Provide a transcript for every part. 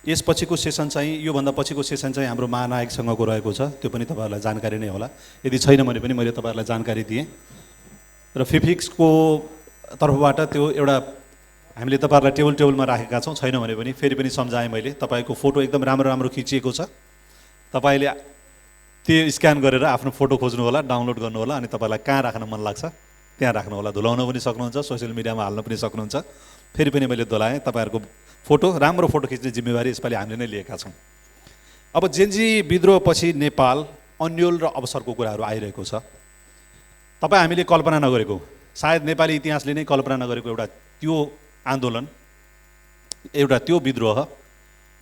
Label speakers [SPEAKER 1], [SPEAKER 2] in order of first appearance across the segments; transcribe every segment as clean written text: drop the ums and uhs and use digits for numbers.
[SPEAKER 1] यसपछिको session चाहिँ योभन्दा पछिको सेसन चाहिँ हाम्रो महानायकसँगको रहेको छ, त्यो पनि तपाईँहरूलाई जानकारी नै होला। यदि छैन भने पनि मैले तपाईँहरूलाई जानकारी दिएँ र फिफिक्सको तर्फबाट त्यो एउटा हामीले तपाईँहरूलाई टेबलमा राखेका छौँ। छैन भने पनि फेरि पनि सम्झाएँ मैले, तपाईँको फोटो एकदम राम्रो राम्रो खिचिएको छ, तपाईँले त्यो स्क्यान गरेर आफ्नो फोटो खोज्नु होला, डाउनलोड गर्नु होला, अनि तपाईँलाई कहाँ राख्न मन लाग्छ त्यहाँ राख्नु होला। धुलाउन पनि सक्नुहुन्छ, सोसियल मिडियामा हाल्न पनि सक्नुहुन्छ। फेरि पनि मैले दोहोऱ्याएँ, तपाईँहरूको फोटो राम्रो फोटो खिच्ने जिम्मेवारी यसपालि हामीले नै लिएका छौँ। अब जेन्जी विद्रोहपछि नेपाल अन्यल र अवसरको कुराहरू आइरहेको छ। तपाईँ हामीले कल्पना नगरेको, सायद नेपाली इतिहासले नै कल्पना नगरेको एउटा त्यो आन्दोलन, एउटा त्यो विद्रोह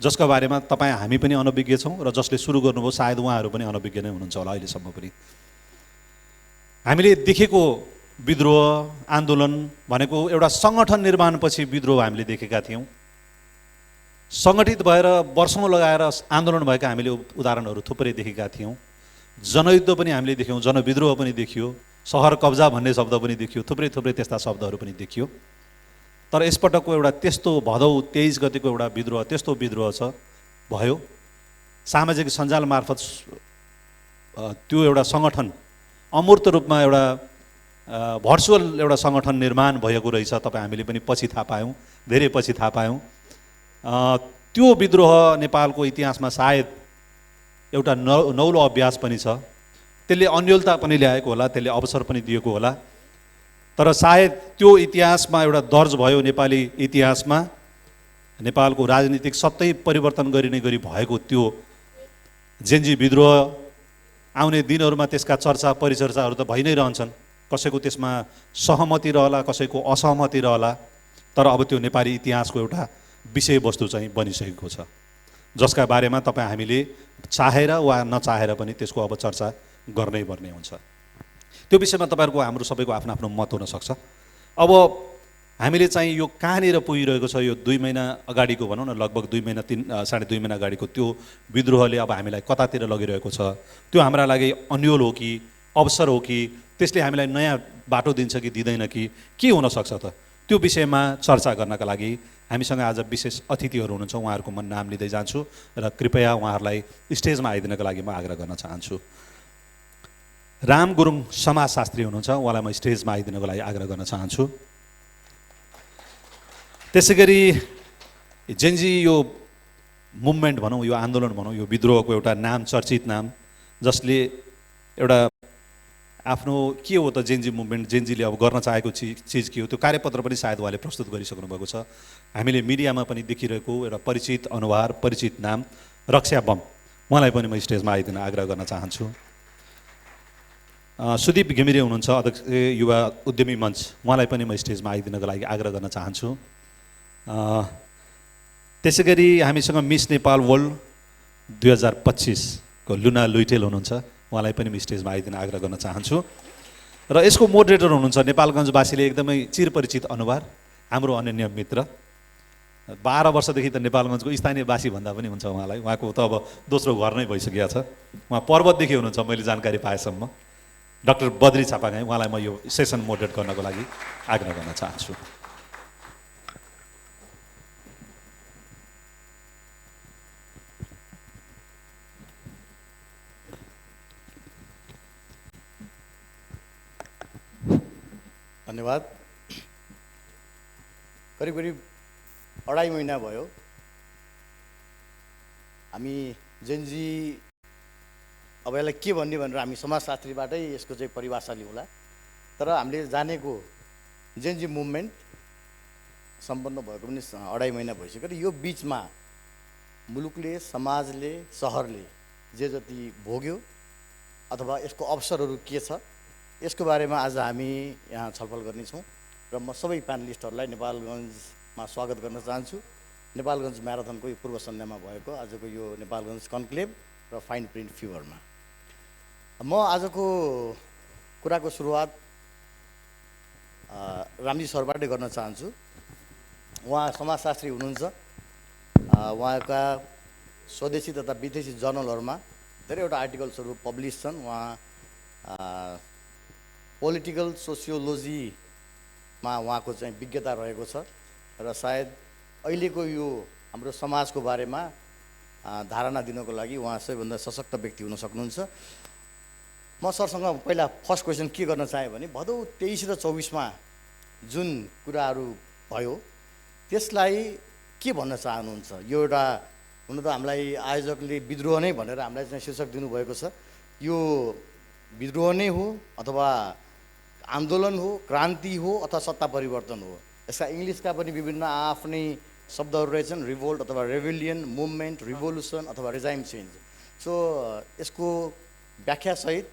[SPEAKER 1] जसका बारेमा तपाईँ हामी पनि अनभिज्ञ छौँ र जसले सुरु गर्नुभयो सायद उहाँहरू पनि अनभिज्ञ नै हुनुहुन्छ होला अहिलेसम्म पनि। हामीले देखेको विद्रोह आन्दोलन भनेको एउटा सङ्गठन निर्माणपछि विद्रोह हामीले देखेका थियौँ। सङ्गठित भएर वर्षौँ लगाएर आन्दोलन भएका हामीले उदाहरणहरू थुप्रै देखेका थियौँ। जनयुद्ध पनि हामीले देख्यौँ, जनविद्रोह पनि देखियो, सहर कब्जा भन्ने शब्द पनि देखियो, थुप्रै त्यस्ता शब्दहरू पनि देखियो। तर यसपटकको एउटा त्यस्तो भदौ 23 गतिको एउटा विद्रोह, त्यस्तो विद्रोह भयो। सामाजिक सञ्जाल मार्फत त्यो एउटा सङ्गठन अमूर्त रूपमा एउटा भर्चुअल एउटा सङ्गठन निर्माण भएको रहेछ। तपाईँ हामीले पनि पछि थाहा पायौँ, धेरै पछि थाहा पायौँ। त्यो विद्रोह नेपालको इतिहासमा सायद एउटा नौलो अभ्यास पनि छ। त्यसले अन्यलता पनि ल्याएको होला, त्यसले अवसर पनि दिएको होला। तर सायद त्यो इतिहासमा एउटा दर्ज भयो, नेपाली इतिहासमा नेपालको राजनीतिक सत्तै परिवर्तन गरिने गरी भएको त्यो जेन्जी विद्रोह आउने दिनहरूमा त्यसका चर्चा परिचर्चाहरू त भइ नै रहन्छन्। कसैको त्यसमा सहमति रहला, कसैको असहमति रहला, तर अब त्यो नेपाली इतिहासको एउटा विषयवस्तु चाहिँ बनिसकेको छ, जसका बारेमा तपाईँ हामीले चाहेर वा नचाहेर पनि त्यसको अब चर्चा गर्नै पर्ने हुन्छ। त्यो विषयमा तपाईँहरूको हाम्रो सबैको आफ्नो आफ्नो मत हुनसक्छ। अब हामीले चाहिँ यो कहाँनिर पुगिरहेको छ, यो 2 महिना अगाडिको भनौँ न, लगभग 2 महिना 3 साढे 2 महिना अगाडिको त्यो विद्रोहले अब हामीलाई कतातिर लगिरहेको छ, त्यो हाम्रा लागि अन्यल हो कि अवसर हो कि त्यसले हामीलाई नयाँ बाटो दिन्छ कि दिँदैन कि के हुनसक्छ त, त्यो विषयमा चर्चा गर्नका लागि हामीसँग आज विशेष अतिथिहरू हुनुहुन्छ। उहाँहरूको म नाम लिँदै जान्छु र कृपया उहाँहरूलाई स्टेजमा आइदिनको लागि म आग्रह गर्न चाहन्छु। राम गुरुङ समाजशास्त्री हुनुहुन्छ, उहाँलाई म स्टेजमा आइदिनको लागि आग्रह गर्न चाहन्छु। त्यसै गरी जेन्जी यो मुभमेन्ट भनौँ, यो आन्दोलन भनौँ, यो विद्रोहको एउटा नाम चर्चित नाम, जसले एउटा आफ्नो के हो त जेन्जी मुभमेन्ट, जेन्जीले अब गर्न चाहेको चिज के हो, त्यो कार्यपत्र पनि सायद उहाँले प्रस्तुत गरिसक्नु भएको छ। हामीले मिडियामा पनि देखिरहेको एउटा परिचित अनुहार, परिचित नाम रक्षा बम, उहाँलाई पनि म स्टेजमा आइदिन आग्रह गर्न चाहन्छु। सुदीप घिमिरे हुनुहुन्छ, अध्यक्ष युवा उद्यमी मञ्च, उहाँलाई पनि म स्टेजमा आइदिनको लागि आग्रह गर्न चाहन्छु। त्यसै गरी हामीसँग मिस नेपाल वर्ल्ड 2025 को लुना लुइटेल हुनुहुन्छ, उहाँलाई पनि म स्टेजमा आइदिन आग्रह गर्न चाहन्छु। र यसको मोडरेटर हुनुहुन्छ नेपालगञ्जवासीले एकदमै चिरपरिचित अनुहार, हाम्रो अनन्य मित्र, 12 वर्षदेखि त नेपालगञ्जको स्थानीयवासी भन्दा पनि हुन्छ उहाँलाई, उहाँको त अब दोस्रो घर नै भइसकेको छ। उहाँ पर्वतदेखि हुनुहुन्छ मैले जानकारी पाएसम्म। डाक्टर बद्री छापागाई, उहाँलाई म यो सेसन मोडरेट गर्नको लागि आग्रह गर्न चाहन्छु।
[SPEAKER 2] धन्यवाद। करिब 2.5 महिना भयो हामी जेन्जी, अब यसलाई के भन्ने भनेर हामी समाजशास्त्रीबाटै यसको चाहिँ परिभाषा लिउँला। तर हामीले जानेको जेन्जी मुभमेन्ट सम्पन्न भएको पनि 2.5 महिना भइसक्यो र यो बिचमा मुलुकले, समाजले, सहरले जे जति भोग्यो अथवा यसको अवसरहरू के छ, यसको बारेमा आज हामी यहाँ छलफल गर्नेछौँ। र म सबै प्यानलिस्टहरूलाई नेपालगञ्जमा स्वागत गर्न चाहन्छु। नेपालगञ्ज म्याराथनको यो पूर्व सन्ध्यामा भएको आजको यो नेपालगञ्ज कन्क्लेभ र फाइन प्रिन्ट फिभरमा म आजको कुराको सुरुवात रामजी सरबाटै गर्न चाहन्छु। उहाँ समाजशास्त्री हुनुहुन्छ, उहाँका स्वदेशी तथा विदेशी जर्नलहरूमा धेरैवटा आर्टिकल्सहरू पब्लिस छन्। उहाँ पोलिटिकल सोसियोलोजीमा उहाँको चाहिँ विज्ञता रहेको छ र सायद अहिलेको यो हाम्रो समाजको बारेमा धारणा दिनको लागि उहाँ सबैभन्दा सशक्त व्यक्ति हुन सक्नुहुन्छ। म सरसँग पहिला फर्स्ट क्वेसन के गर्न चाहेँ भने भदौ 23 र 24मा जुन कुराहरू भयो त्यसलाई के भन्न चाहनुहुन्छ? यो एउटा हुन त हामीलाई आयोजकले विद्रोह नै भनेर हामीलाई चाहिँ शीर्षक दिनुभएको छ। यो विद्रोह नै हो अथवा आन्दोलन हो, क्रान्ति हो अथवा सत्ता परिवर्तन हो? यसका इङ्ग्लिसका पनि विभिन्न आफ्नै शब्दहरू रहेछन्, रिभोल्ट अथवा रेभेलियन, मुभमेन्ट, रिभोल्युसन अथवा रिजाइम चेन्ज। सो यसको व्याख्यासहित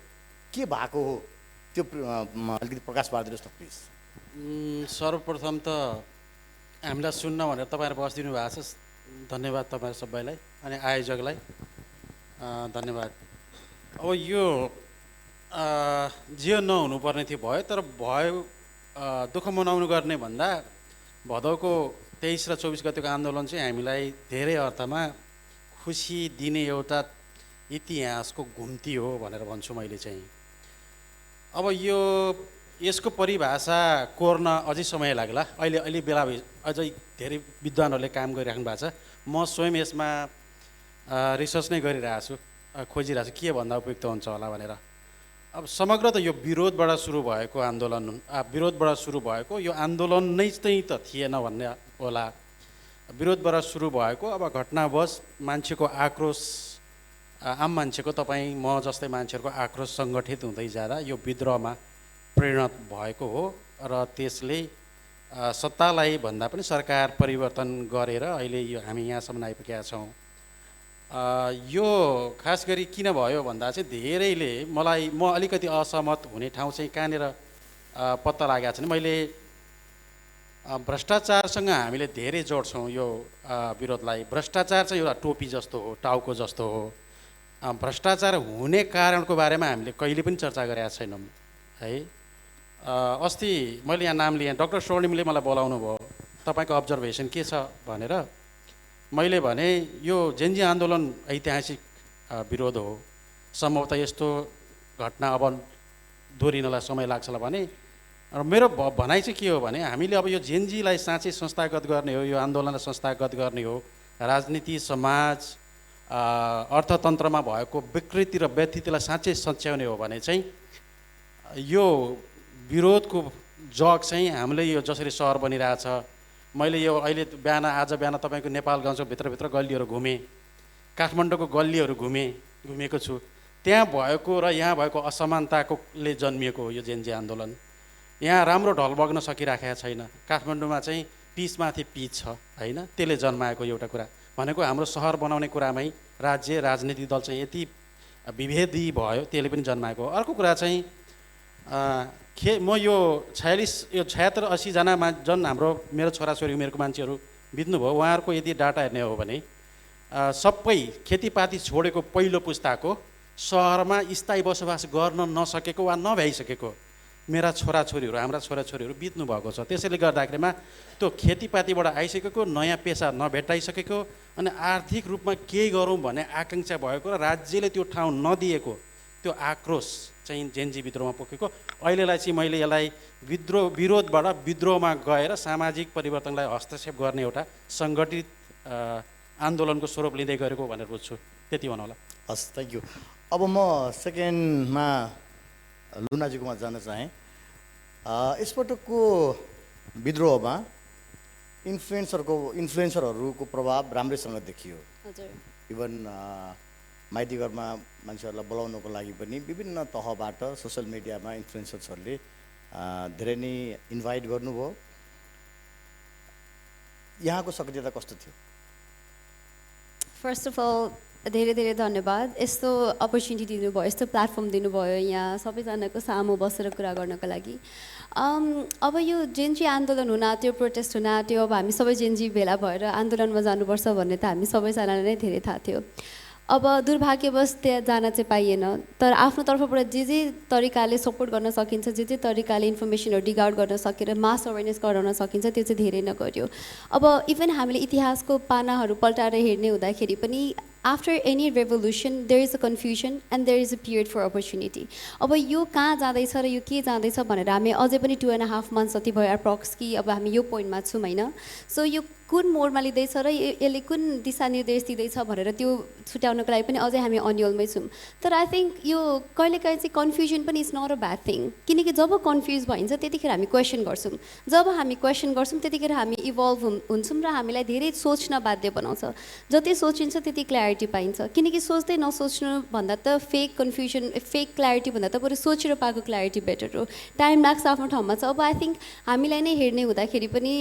[SPEAKER 2] के भएको हो त्यो अलिकति प्रकाश पारिदिनुहोस् त प्लिज।
[SPEAKER 3] सर्वप्रथम त हामीलाई सुन्न भनेर तपाईँहरू बसिदिनु भएको छ, धन्यवाद तपाईँहरू सबैलाई अनि आयोजकलाई धन्यवाद। अब यो जे नहुनुपर्ने थियो भयो, तर भयो दुःख मनाउनु गर्ने भन्दा भदौको 23 र 24 गतिको आन्दोलन चाहिँ हामीलाई धेरै अर्थमा खुसी दिने एउटा इतिहासको घुम्ती हो भनेर भन्छु मैले चाहिँ। अब यसको परिभाषा कोर्न अझै समय लाग्ला। अहिले बेला अझै धेरै विद्वानहरूले काम गरिराख्नु भएको छ। म स्वयं यसमा रिसर्च नै गरिरहेको छु, खोजिरहेको छु के भन्दा उपयुक्त हुन्छ होला भनेर। अब समग्र त यो विरोधबाट सुरु भएको आन्दोलन, विरोधबाट सुरु भएको यो आन्दोलन नै चाहिँ त थिएन भन्ने होला। विरोधबाट सुरु भएको अब घटनावश मान्छेको आक्रोश, आम मान्छेको तपाईँ म जस्तै मान्छेहरूको आक्रोश सङ्गठित हुँदै जाँदा यो विद्रोहमा परिणत भएको हो र त्यसले सत्तालाई भन्दा पनि सरकार परिवर्तन गरेर अहिले यो हामी यहाँसम्म आइपुगेका छौँ। यो खास गरी किन भयो भन्दा चाहिँ धेरैले म अलिकति असहमत हुने ठाउँ चाहिँ कहाँनिर पत्ता लागेको छ भने मैले भ्रष्टाचारसँग हामीले धेरै जोड्छौँ यो विरोधलाई। भ्रष्टाचार चाहिँ एउटा टोपी जस्तो हो, टाउको जस्तो हो। भ्रष्टाचार हुने कारणको बारेमा हामीले कहिले पनि चर्चा गरेका छैनौँ है। अस्ति मैले यहाँ नाम लिएँ, डाक्टर स्वर्णिमले मलाई बोलाउनु भयो, तपाईँको अब्जर्भेसन के छ भनेर। मैले भने यो जेन्जी आन्दोलन ऐतिहासिक विरोध हो, सम्भवतः यस्तो घटना अब दोहोरिनलाई समय लाग्छ होला भने। र मेरो भनाइ चाहिँ के हो भने हामीले अब यो जेन्जीलाई साँच्चै संस्थागत गर्ने हो, यो आन्दोलनलाई संस्थागत गर्ने हो, राजनीति, समाज, अर्थतन्त्रमा भएको विकृति र व्यथितिलाई साँच्चै सच्याउने हो भने चाहिँ यो विरोधको जग चाहिँ हामीले यो जसरी सहर बनिरहेछ, मैले यो अहिले आज बिहान तपाईँको नेपालगञ्जको भित्रभित्र गल्लीहरू घुमेँ, काठमाडौँको गल्लीहरू घुमेको छु। त्यहाँ भएको र यहाँ भएको असमानताकोले जन्मिएको हो यो जेन्जी आन्दोलन। यहाँ राम्रो ढल बग्न सकिराखेको छैन। काठमाडौँमा चाहिँ पिचमाथि पिच छ होइन, त्यसले जन्माएको एउटा कुरा भनेको हाम्रो सहर बनाउने कुरामै राज्य राजनीतिक दल चाहिँ यति विभेदी भयो, त्यसले पनि जन्माएको हो। अर्को कुरा चाहिँ म यो 76-80जना जन हाम्रो मेरो छोराछोरी उमेरको मान्छेहरू बित्नुभयो। उहाँहरूको यदि डाटा हेर्ने हो भने सबै खेतीपाती छोडेको पहिलो पुस्ताको सहरमा स्थायी बसोबास गर्न नसकेको वा नभ्याइसकेको मेरा छोराछोरीहरू, हाम्रा छोराछोरीहरू बित्नु भएको छ। त्यसैले गर्दाखेरिमा त्यो खेतीपातीबाट आइसकेको नयाँ पेसा नभेटाइसकेको अनि आर्थिक रूपमा केही गरौँ भन्ने आकाङ्क्षा भएको र राज्यले त्यो ठाउँ नदिएको त्यो आक्रोश चाहिँ जेन्जी विद्रोहमा पुगेको। अहिलेलाई चाहिँ मैले यसलाई विरोधबाट विद्रोहमा गएर सामाजिक परिवर्तनलाई हस्तक्षेप गर्ने एउटा सङ्गठित आन्दोलनको स्वरूप लिँदै गरेको भनेर बुझ्छु। त्यति भनौँ होला।
[SPEAKER 2] हस्, थ्याङ्क यू। अब म सेकेन्डमा लुनाजीकोमा जान चाहेँ। यसपटकको विद्रोहमा इन्फ्लुएन्सरहरूको प्रभाव राम्रैसँग देखियो। इभन माइतीघरमा मान्छेहरूलाई बोलाउनको लागि पनि विभिन्न तहबाट सोसियल मिडियामा इन्फ्लुएन्सर्सहरूले धेरै नै इन्भाइट गर्नुभयो। यहाँको सक्रियता कस्तो थियो?
[SPEAKER 4] फर्स्ट अफ अल धेरै धेरै धन्यवाद यस्तो अपर्च्युनिटी दिनुभयो, यस्तो प्लेटफर्म दिनुभयो यहाँ सबैजनाको सामु बसेर कुरा गर्नको लागि। अब यो जेन्जी आन्दोलन हुन आँट्यो, प्रोटेस्ट हुन आँट्यो, अब हामी सबै जेन्जी भेला भएर आन्दोलनमा जानुपर्छ भन्ने त हामी सबैजनालाई नै धेरै थाहा थियो। अब दुर्भाग्यवश त्यहाँ जान चाहिँ पाइएन, तर आफ्नो तर्फबाट जे तरिकाले सपोर्ट गर्न सकिन्छ, जे तरिकाले इन्फर्मेसनहरू डिग आउट गर्न सकेर मास अवेरनेस गराउन सकिन्छ त्यो चाहिँ धेरै नै गर्यो। अब इभन हामीले इतिहासको पानाहरू पल्टाएर हेर्ने हुँदाखेरि पनि after any revolution there is a confusion and there is a period for opportunity. अब यो कहाँ जाँदैछ र यो के जाँदैछ भनेर हामी अझै पनि 2.5 months जति भयो एप्रोक्स कि अब हामी यो पोइन्टमा छौँ होइन। सो यो कुन मोडमा लिँदैछ र यसले कुन दिशानिर्देश दिँदैछ भनेर त्यो छुट्याउनको लागि पनि अझै हामी अन्यलमै छौँ। तर आई थिङ्क यो कहिलेकाहीँ चाहिँ कन्फ्युजन पनि is not a bad thing, किनकि जब कन्फ्युज भइन्छ त्यतिखेर हामी क्वेसन गर्छौँ, जब हामी क्वेसन गर्छौँ त्यतिखेर हामी इभल्भ हुन्छौँ र हामीलाई धेरै सोच्न बाध्य बनाउँछ। जति सोचिन्छ त्यति क्ल्यारिटी पाइन्छ, किनकि सोच्दै नसोच्नु भन्दा त फेक कन्फ्युजन फेक क्ल्यारिटी भन्दा त बरु सोचेर पाएको क्ल्यारिटी बेटर हो। टाइम लाग्छ आफ्नो ठाउँमा छ। अब आई थिङ्क हामीलाई नै हेर्ने हुँदाखेरि पनि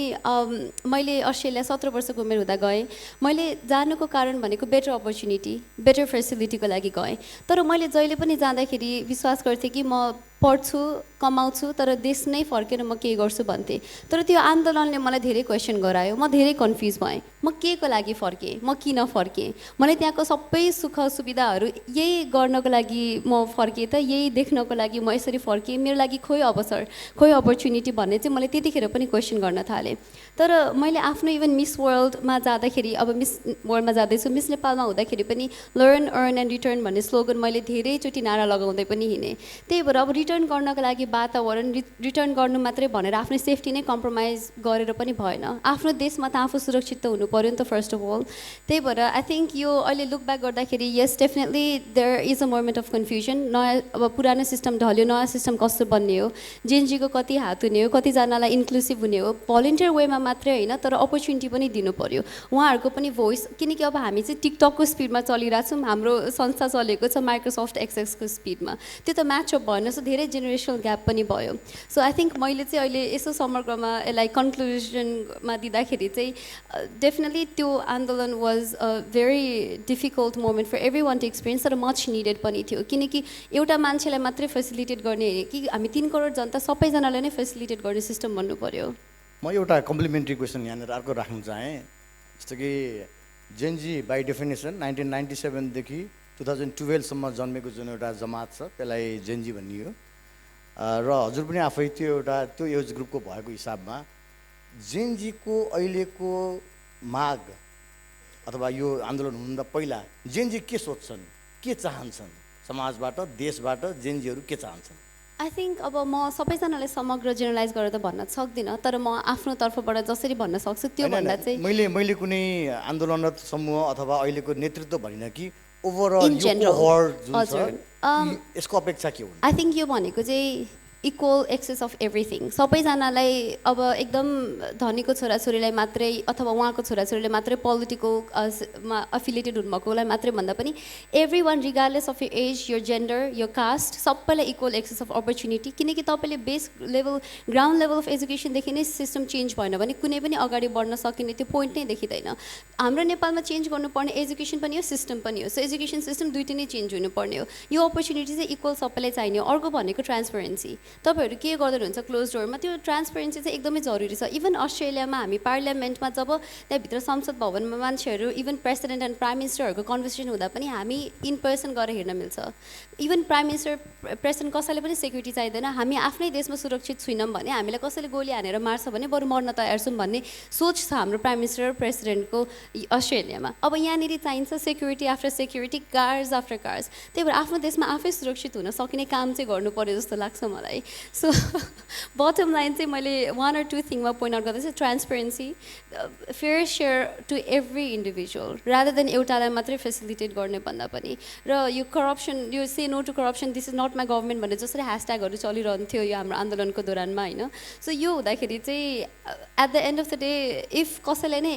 [SPEAKER 4] मैले अस्ट्रेलिया 17 वर्षको उमेर हुँदा गएँ। मैले जानुको कारण भनेको बेटर अपर्च्युनिटी बेटर फेसिलिटीको लागि गएँ। तर मैले जहिले पनि जाँदाखेरि विश्वास गर्थेँ कि म पढ्छु कमाउँछु तर देश नै फर्केर म के गर्छु भन्थेँ। तर त्यो आन्दोलनले मलाई धेरै क्वेसन गरायो, म धेरै कन्फ्युज भएँ। म के को लागि फर्केँ, म किन फर्केँ, मैले त्यहाँको सबै सुख सुविधाहरू यही गर्नको लागि म फर्केँ त, यही देख्नको लागि म यसरी फर्केँ, मेरो लागि खोइ अवसर खोइ अपर्च्युनिटी भन्ने चाहिँ मैले त्यतिखेर पनि क्वेसन गर्न थालेँ। तर मैले आफ्नो इभन मिस वर्ल्डमा जाँदाखेरि, अब मिस वर्ल्डमा जाँदैछु, मिस नेपालमा हुँदाखेरि पनि लर्न अर्न एन्ड रिटर्न भन्ने स्लोगन मैले धेरैचोटि नारा लगाउँदै पनि हिँडेँ। त्यही भएर अब रिटर्न गर्नको लागि वातावरण रिटर्न गर्नु मात्रै भनेर आफ्नो सेफ्टी नै कम्प्रोमाइज गरेर पनि भएन। आफ्नो देशमा त आफू सुरक्षित त हुनु पऱ्यो नि त फर्स्ट अफ अल। त्यही भएर आई थिङ्क यो अहिले लुक ब्याक गर्दाखेरि yes definitely there is a moment of confusion. नयाँ अब पुरानो सिस्टम ढल्यो, नयाँ सिस्टम कस्तो बन्ने हो, जेनजीको कति हात हुने हो, कतिजनालाई इन्क्लुसिभ हुने हो, भलिन्टियर वेमा मात्रै होइन तर अपर्च्युनिटी पनि दिनु पऱ्यो उहाँहरूको पनि भोइस। किनकि अब हामी चाहिँ टिकटकको स्पिडमा चलिरहेछौँ, हाम्रो संस्था चलेको छ माइक्रोसफ्ट एक्सेसको स्पिडमा, त्यो त म्याचअप भएन। सो धेरै जेनेरेसनल ग्याप पनि भयो। सो आई थिङ्क मैले चाहिँ अहिले यसो समग्रमा यसलाई कन्क्लुजनमा दिँदाखेरि चाहिँ डेफिनेटली त्यो आन्दोलन was a very difficult moment for everyone to experience, तर मच निडेड पनि थियो। किनकि एउटा मान्छेलाई मात्रै फेसिलिटेट गर्ने होइन कि हामी 3 करोड जनता सबैजनालाई नै फेसिलिटेट गर्ने सिस्टम बन्नु पऱ्यो।
[SPEAKER 2] म एउटा कम्प्लिमेन्ट्री क्वेसन यहाँनिर अर्को राख्न चाहेँ। जस्तो कि जेनजी बाई डेफिनेसन 1997देखि 2012सम्म जन्मेको जुन एउटा जमात छ त्यसलाई जेनजी भनियो। र हजुर पनि आफै त्यो एज ग्रुपको भएको हिसाबमा जेनजीको अहिलेको माग अथवा यो आन्दोलन हुनुभन्दा पहिला जेनजी के सोच्छन्, के चाहन्छन्, समाजबाट देशबाट जेनजीहरू के चाहन्छन्?
[SPEAKER 4] आई थिङ्क अब म सबैजनालाई समग्र जेनरलाइज गरेर त भन्न सक्दिनँ, तर म आफ्नो तर्फबाट जसरी भन्न सक्छु त्यो भन्दा चाहिँ
[SPEAKER 2] मैले कुनै आन्दोलनरत समूह अथवा अहिलेको नेतृत्व भनिनँ कि ओभरअल यो कोहर्ट जुन छ यसको अपेक्षा के हुन्छ?
[SPEAKER 4] आई थिङ्क यो भनेको चाहिँ इक्वल एक्सेस अफ एभ्रिथिङ। सबैजनालाई अब एकदम धनीको छोराछोरीलाई मात्रै अथवा उहाँको छोराछोरीलाई मात्रै पोलिटिकलमा एफिलिएटेड हुनुभएकोलाई मात्रै भन्दा पनि every one regardless of your age, your gender, your caste, सबैलाई इक्वल एक्सेस अफ अपर्च्युनिटी। किनकि तपाईँले base level ground level of एजुकेसनदेखि नै सिस्टम चेन्ज भएन भने कुनै पनि अगाडि बढ्न सकिने त्यो पोइन्ट नै देखिँदैन। हाम्रो नेपालमा चेन्ज गर्नुपर्ने एजुकेसन पनि हो, सिस्टम पनि हो। सो एजुकेसन सिस्टम दुइटै नै चेन्ज हुनुपर्ने हो। यो अपर्च्युनिटी चाहिँ इक्वल सबैलाई चाहिने हो। अर्को भनेको ट्रान्सपेरेन्सी। तपाईँहरू के गर्नुहुन्छ क्लोज डोरमा, त्यो ट्रान्सपेरेन्सी चाहिँ एकदमै जरुरी छ। इभन अस्ट्रेलियामा हामी पार्लियामेन्टमा जब त्यहाँभित्र संसद भवनमा मान्छेहरू इभन प्रेसिडेन्ट एन्ड प्राइम मिनिस्टरहरूको कन्भर्सेसन हुँदा पनि हामी इन पर्सन गएर हेर्न मिल्छ। इभन प्राइम मिनिस्टर प्रेसिडेन्ट कसैले पनि सेक्युरिटी चाहिँदैन। हामी आफ्नै देशमा सुरक्षित छैनौँ भने, हामीलाई कसैले गोली हानेर मार्छ भने बरु मर्न तयार छौँ भन्ने सोच छ हाम्रो प्राइम मिनिस्टर र प्रेसिडेन्टको अस्ट्रेलियामा। अब यहाँनिर चाहिन्छ security after security, cars after cars. त्यही भएर आफ्नो देशमा आफै सुरक्षित हुन सकिने काम चाहिँ गर्नु पर्यो जस्तो लाग्छ मलाई। सो बटम लाइन चाहिँ मैले 1 or 2 थिङमा पोइन्ट आउट गर्दैछु। Transparency, fair share to every individual rather than एउटालाई मात्रै फेसिलिटेट गर्ने भन्दा पनि। र यो करप्सन, यो say no to corruption, this is not my government भनेर जसरी ह्यासट्यागहरू चलिरहन्थ्यो यो हाम्रो आन्दोलनको दौरानमा होइन। सो यो हुँदाखेरि चाहिँ at the end of the day if कसैलाई नै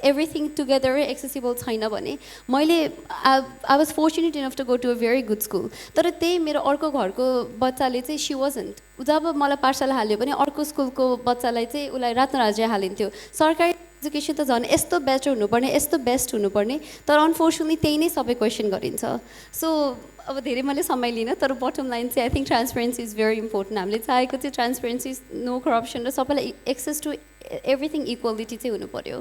[SPEAKER 4] एभ्रिथिङ टुगेदरै एक्सेसिबल छैन भने, मैले I was fortunate enough to go to a very good school, तर त्यही मेरो अर्को घरको बच्चाले चाहिँ सी वाजन्ट, जब मलाई पाठशाला हाल्यो भने अर्को स्कुलको बच्चालाई चाहिँ उसलाई रातनराज्य हालिन्थ्यो। सरकारी एजुकेसन त झन् यस्तो बेटर हुनुपर्ने, यस्तो बेस्ट हुनुपर्ने, तर अनफोर्चुनेटली त्यही नै सबै क्वेसन गरिन्छ। सो अब धेरै मैले समय लिनँ, तर बटम लाइन चाहिँ I think transparency is very important. हामीले चाहेको चाहिँ ट्रान्सपेरेन्सी, नो करप्सन र सबैलाई एक्सेस टु एभ्रिथिङ इक्वालिटी चाहिँ हुनु पऱ्यो।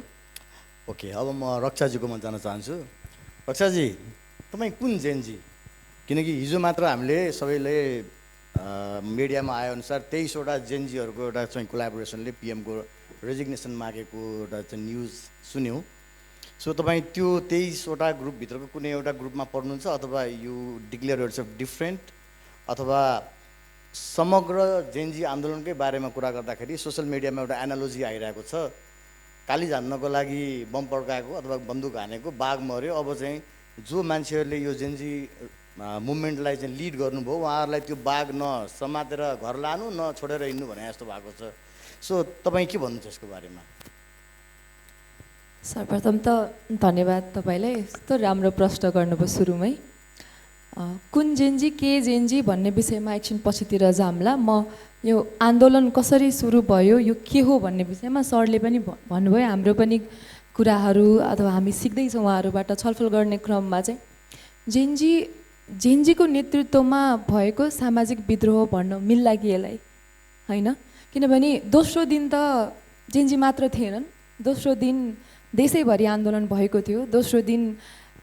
[SPEAKER 2] ओके, अब म रक्षाजीकोमा जान चाहन्छु। रक्षाजी, तपाईँ कुन जेनजी? किनकि हिजो मात्र हामीले सबैले मिडियामा आएअनुसार 23वटा जेनजीहरूको एउटा चाहिँ कोलाबोरेसनले पिएमको रेजिग्नेसन मागेको एउटा चाहिँ न्युज सुन्यौँ। सो तपाईँ त्यो 23वटा ग्रुपभित्रको कुनै एउटा ग्रुपमा पर्नुहुन्छ अथवा यु डिक्लेयर योरसेल्फ डिफ्रेन्ट, अथवा समग्र जेनजी आन्दोलनकै बारेमा कुरा गर्दाखेरि सोसियल मिडियामा एउटा एनालोजी आइरहेको छ, काली झान्नको लागि बम पड्काएको अथवा बन्दुक हानेको बाघ मऱ्यो, अब चाहिँ जो मान्छेहरूले यो जेन्जी मुभमेन्टलाई चाहिँ लिड गर्नुभयो उहाँहरूलाई त्यो बाघ न समातेर घर लानु न छोडेर हिँड्नु भने जस्तो भएको छ। सो तपाईँ के भन्नुहुन्छ यसको बारेमा?
[SPEAKER 5] सर्वप्रथम त धन्यवाद तपाईँलाई, यस्तो राम्रो प्रश्न गर्नुभयो सुरुमै। कुन जेन्जी के जेन्जी भन्ने विषयमा एकछिन पछितिर जाम्ला। म यो आन्दोलन कसरी सुरु भयो, यो के हो भन्ने विषयमा सरले पनि भन्नुभयो, हाम्रो पनि कुराहरू अथवा हामी सिक्दैछौँ उहाँहरूबाट छलफल गर्ने क्रममा चाहिँ जेन्जीको नेतृत्वमा भएको सामाजिक विद्रोह भन्न मिल्ला कि यसलाई, होइन? किनभने दोस्रो दिन त जेन्जी मात्र थिएनन्, दोस्रो दिन देशैभरि आन्दोलन भएको थियो। दोस्रो दिन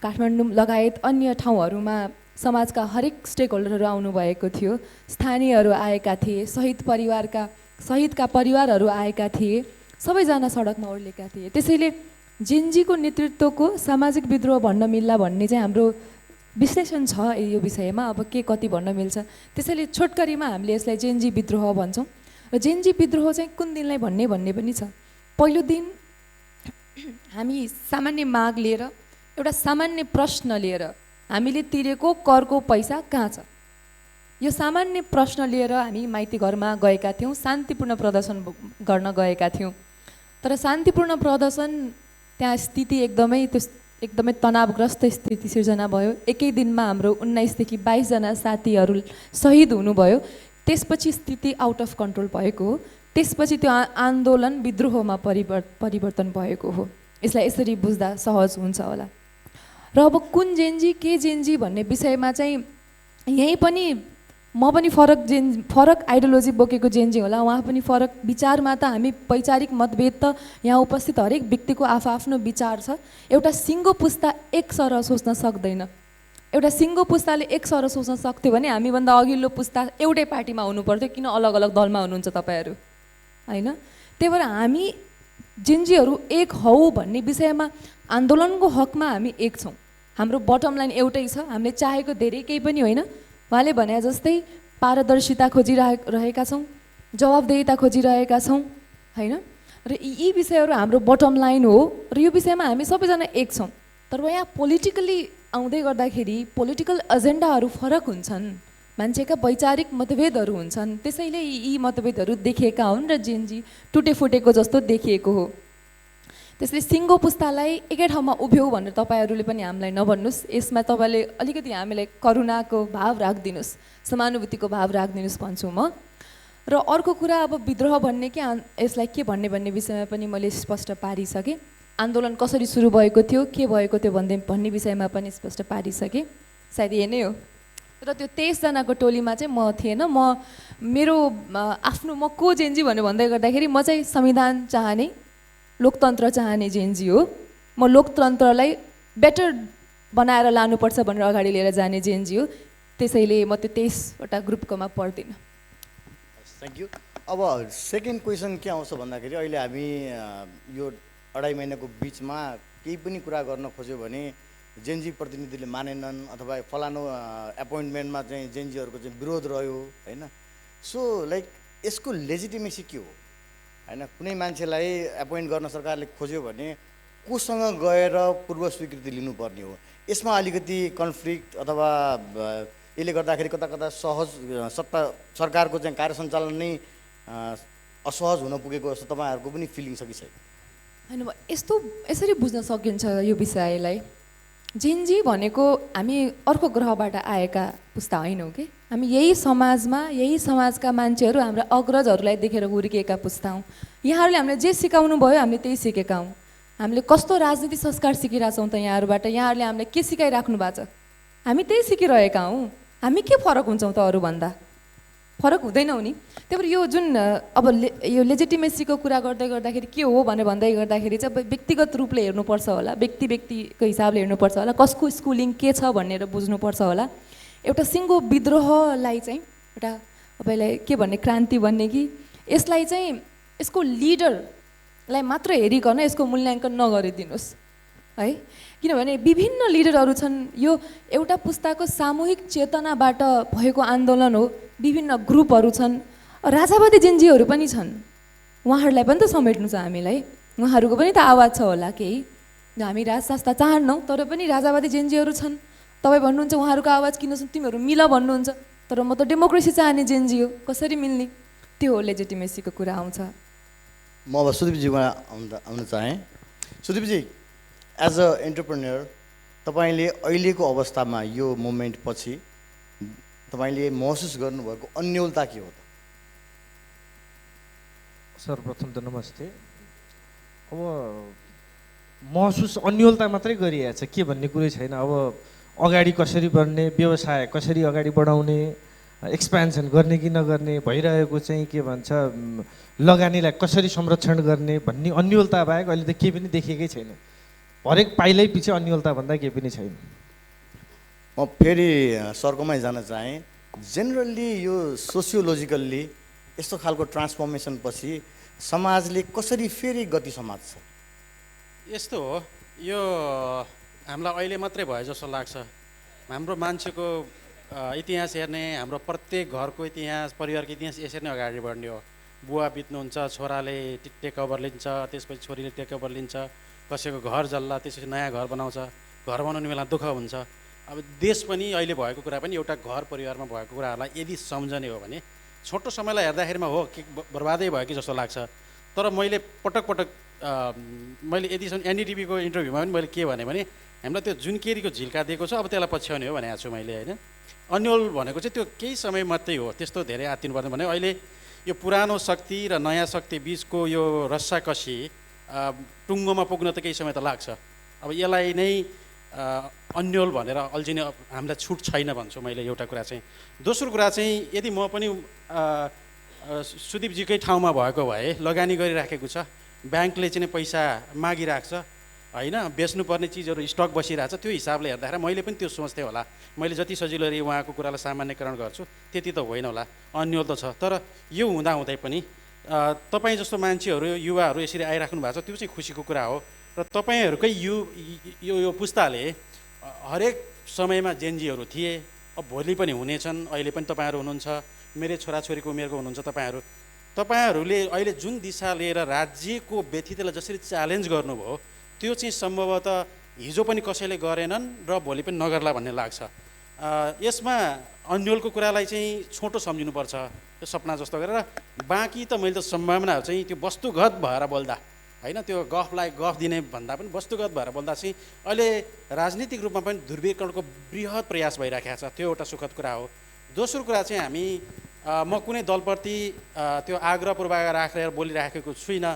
[SPEAKER 5] काठमाडौँ लगायत अन्य ठाउँहरूमा समाजका हरेक स्टेक होल्डरहरू आउनुभएको थियो, स्थानीयहरू आएका थिए, शहीदका परिवारहरू आएका थिए, सबैजना सडकमा ओर्लेका थिए। त्यसैले जेन्जीको नेतृत्वको सामाजिक विद्रोह भन्न मिल्ला भन्ने चाहिँ हाम्रो विश्लेषण छ यो विषयमा। अब के कति भन्न मिल्छ, त्यसैले छोटकरीमा हामीले यसलाई जेन्जी विद्रोह भन्छौँ। र जेन्जी विद्रोह चाहिँ कुन दिनलाई भन्ने पनि छ। पहिलो दिन हामी सामान्य माग लिएर, एउटा सामान्य प्रश्न लिएर, हामीले तिरेको करको पैसा कहाँ छ, यो सामान्य प्रश्न लिएर हामी माइती घरमा गएका थियौँ, शान्तिपूर्ण प्रदर्शन गर्न गएका थियौँ। तर शान्तिपूर्ण प्रदर्शन त्यहाँ स्थिति एकदमै तनावग्रस्त स्थिति सिर्जना भयो। एकै दिनमा हाम्रो 19 देखि 22 जना साथीहरू शहीद हुनुभयो। त्यसपछि स्थिति आउट अफ कन्ट्रोल भएको हो। त्यसपछि त्यो आन्दोलन विद्रोहमा परिवर्तन भएको हो। यसलाई यसरी बुझ्दा सहज हुन्छ होला। र अब कुन जेन्जी के जेन्जी भन्ने विषयमा चाहिँ यहीँ पनि म पनि फरक आइडियोलोजी बोकेको जेन्जी होला, उहाँ पनि फरक विचारमा त हामी वैचारिक मतभेद त यहाँ उपस्थित हरेक व्यक्तिको आफ्नो विचार छ। एउटा सिङ्गो पुस्ता एक सर सोच्न सक्दैन। एउटा सिङ्गो पुस्ताले एक सर सोच्न सक्थ्यो भने हामीभन्दा अघिल्लो पुस्ता एउटै पार्टीमा हुनु पर्थ्यो। किन अलग अलग दलमा हुनुहुन्छ तपाईँहरू, होइन? त्यही भएर हामी जेन्जीहरू एक हौ भन्ने विषयमा आन्दोलनको हकमा हामी एक छौँ। हाम्रो बटम लाइन एउटै छ। हामीले चाहेको धेरै केही पनि होइन। उहाँले भने जस्तै पारदर्शिता खोजिरहेका छौँ, जवाबदेहिता खोजिरहेका छौँ, होइन? र यी विषयहरू हाम्रो बटम लाइन हो र यो विषयमा हामी सबैजना एक छौँ। तर यहाँ पोलिटिकली आउँदै गर्दाखेरि पोलिटिकल एजेन्डाहरू फरक हुन्छन्, मान्छेका वैचारिक मतभेदहरू हुन्छन्। त्यसैले यी मतभेदहरू देखिएका हुन् र जेन्जी टुटेफुटेको जस्तो देखिएको हो। त्यसले सिङ्गो पुस्तालाई एकै ठाउँमा उभ्यौ भनेर तपाईँहरूले पनि हामीलाई नभन्नुहोस्। यसमा तपाईँले अलिकति हामीलाई करुणाको भाव राखिदिनुहोस्, समानुभूतिको भाव राखिदिनुहोस् भन्छु म। र अर्को कुरा, अब विद्रोह भन्ने यसलाई के भन्ने विषयमा पनि मैले स्पष्ट पारिसकेँ। आन्दोलन कसरी सुरु भएको थियो, के भएको थियो भन्ने विषयमा पनि स्पष्ट पारिसकेँ। सायद यही नै हो। र त्यो 23 जनाको टोलीमा चाहिँ म थिएन। म को जेन्जी भनेर भन्दै गर्दाखेरि म चाहिँ संविधान चाहने, लोकतन्त्र चाहने जेन्जी हो। म लोकतन्त्रलाई बेटर बनाएर लानुपर्छ भनेर अगाडि लिएर जाने जेन्जी हो। त्यसैले म त्यो 23वटा ग्रुपकोमा पर्दिनँ।
[SPEAKER 2] Thank you. अब सेकेन्ड क्वेसन के आउँछ भन्दाखेरि अहिले हामी यो 2.5 महिनाको बिचमा केही पनि कुरा गर्न खोज्यो भने जेन्जी प्रतिनिधिले मानेनन् अथवा फलानु एपोइन्टमेन्टमा चाहिँ जेन्जीहरूको चाहिँ विरोध रह्यो, होइन? सो लाइक यसको लेजिटिमेसी के हो, होइन? कुनै मान्छेलाई एपोइन्ट गर्न सरकारले खोज्यो भने कोसँग गएर पूर्व स्वीकृति लिनुपर्ने हो? यसमा अलिकति कन्फ्लिक्ट अथवा यसले गर्दाखेरि कता कता सरकारको चाहिँ कार्य सञ्चालन नै असहज हुन पुगेको जस्तो तपाईँहरूको पनि फिलिङ छ कि छैन?
[SPEAKER 5] होइन, यसरी बुझ्न सकिन्छ यो विषयलाई। जेन्जी भनेको हामी अर्को ग्रहबाट आएका पुस्ता होइनौँ कि। हामी यही समाजका मान्छेहरू, हाम्रा अग्रजहरूलाई देखेर हुर्किएका पुस्ता हौँ। यहाँहरूले हामीले जे सिकाउनु भयो हामीले त्यही सिकेका हौँ। हामीले कस्तो राजनीति संस्कार सिकिरहेका छौँ त यहाँहरूबाट? यहाँहरूले हामीलाई के सिकाइराख्नु भएको छ? हामी त्यही सिकिरहेका हौँ। हामी के फरक हुन्छौँ त अरूभन्दा? फरक हुँदैनौँ नि। त्यही भएर यो जुन अब यो लेजिटिमेसीको कुरा गर्दाखेरि के हो भनेर भन्दै गर्दाखेरि चाहिँ व्यक्तिगत रूपले हेर्नुपर्छ होला, व्यक्तिको हिसाबले हेर्नुपर्छ होला, कसको स्कुलिङ के छ भनेर बुझ्नुपर्छ होला। एउटा सिङ्गो विद्रोहलाई चाहिँ एउटा अब यसलाई के भन्ने, क्रान्ति भन्ने कि यसलाई चाहिँ यसको लिडरलाई मात्र हेरिकन यसको मूल्याङ्कन नगरिदिनुहोस्, है? किनभने विभिन्न लिडरहरू छन्। यो एउटा पुस्ताको सामूहिक चेतनाबाट भएको आन्दोलन हो। विभिन्न ग्रुपहरू छन्, राजावादी जेन्जीहरू पनि छन्। उहाँहरूलाई पनि त समेट्नु छ हामीलाई। उहाँहरूको पनि त आवाज छ होला केही। हामी राजशास्त्र चाहन्नौँ तर पनि राजावादी जेनजीहरू छन्। तपाईँ भन्नुहुन्छ उहाँहरूको आवाज किन सुन, तिमीहरू मिल भन्नुहुन्छ, तर म त डेमोक्रेसी चाहने जेनजी हो, कसरी मिल्ने? त्यो हो लेजिटिमेसीको कुरा आउँछ।
[SPEAKER 2] म अब सुदीपजीमा आउन चाहेँ। सुदीपजी, एज अ एन्टरप्रेन्योर तपाईँले अहिलेको अवस्थामा यो मुभमेन्ट पछि तपाईँले महसुस गर्नुभएको अन्योलता के हो त?
[SPEAKER 6] सर्वप्रथम त नमस्ते। अब महसुस अन्योलता मात्रै गरिएको छ, के भन्ने कुरै छैन। अब अगाडि कसरी बढ्ने, व्यवसाय कसरी अगाडि बढाउने, एक्सपेन्सन गर्ने कि नगर्ने, भइरहेको चाहिँ के भन्छ लगानीलाई कसरी संरक्षण गर्ने भन्ने अन्योलता बाहेक अहिले त केही पनि देखिएकै छैन। हरेक पाइलै पछि अन्योलता भन्दा केही पनि छैन।
[SPEAKER 2] म फेरि सर्कोमै जान चाहेँ। जेनरली यो सोसियोलोजिकल्ली यस्तो खालको ट्रान्सफर्मेसन पछि समाजले कसरी फेरि गति समात्छ?
[SPEAKER 3] यस्तो हो, यो हामीलाई अहिले मात्रै भयो जस्तो लाग्छ। हाम्रो मान्छेको इतिहास हेर्ने, हाम्रो प्रत्येक घरको इतिहास, परिवारको इतिहास यसरी नै अगाडि बढ्ने हो। बुवा बित्नुहुन्छ, छोराले टेक ओभर लिन्छ, त्यसपछि छोरीले टेक ओभर लिन्छ, कसैको घर जल्ला, त्यसपछि नयाँ घर बनाउँछ, घर बनाउने बेला दुःख हुन्छ। अब देश पनि अहिले भएको कुरा पनि एउटा घर परिवारमा भएको कुराहरूलाई यदि सम्झने हो भने छोटो समयलाई हेर्दाखेरिमा हो कि बर्बादै भयो कि जस्तो लाग्छ। तर मैले पटक पटक मैले यतिसम्म एनडिटिभीको इन्टरभ्यूमा पनि मैले के भने हामीलाई त्यो जुन केरीको झिल्का दिएको छ अब त्यसलाई पछ्याउने हो भनेको छु मैले, होइन? अन्यल भनेको चाहिँ त्यो केही समय मात्रै हो, त्यस्तो धेरै आत्तिनु पर्दैन। भने अहिले यो पुरानो शक्ति र नयाँ शक्ति बिचको यो रस्साकसी टुङ्गोमा पुग्न त केही समय त लाग्छ। अब यसलाई नै अन्यल भनेर अल्झिने हामीलाई छुट छैन भन्छु मैले, एउटा कुरा चाहिँ। दोस्रो कुरा चाहिँ यदि म पनि सुदीपजीकै ठाउँमा भएको भए लगानी गरिराखेको छ, ब्याङ्कले चाहिँ पैसा मागिरहेको छ, होइन? बेच्नुपर्ने चिजहरू स्टक बसिरहेको छ, त्यो हिसाबले हेर्दाखेरि मैले पनि त्यो सोच्थेँ होला। मैले जति सजिलोले उहाँको कुरालाई सामान्यकरण गर्छु त्यति त होइन होला, अन्यल त छ। तर यो हुँदाहुँदै पनि तपाईँ जस्तो मान्छेहरू, युवाहरू यसरी आइराख्नु भएको छ, त्यो चाहिँ खुसीको कुरा हो। र तपाईँहरूकै यो पुस्ताले हरेक समयमा जेनजीहरू थिए, अब भोलि पनि हुनेछन्, अहिले पनि तपाईँहरू हुनुहुन्छ, मेरो छोराछोरीको उमेरको हुनुहुन्छ तपाईँहरूले अहिले जुन दिशा लिएर राज्यको व्यथितलाई जसरी च्यालेन्ज गर्नुभयो त्यो चाहिँ सम्भवतः हिजो पनि कसैले गरेनन् र भोलि पनि नगर्ला भन्ने लाग्छ। यसमा अन्यलको कुरालाई चाहिँ छोटो सम्झिनुपर्छ, त्यो सपना जस्तो गरेर। बाँकी त मैले त सम्भावनाहरू चाहिँ त्यो वस्तुगत भएर बोल्दा, होइन, त्यो गफलाई गफ दिने भन्दा पनि वस्तुगत भएर बोल्दा चाहिँ अहिले राजनीतिक रूपमा पनि ध्रुवीकरणको बृहत प्रयास भइराखेको छ, त्यो एउटा सुखद कुरा हो। दोस्रो कुरा चाहिँ म कुनै दलप्रति त्यो आग्रह पूर्वाग्रह राखेर बोलिराखेको छुइनँ।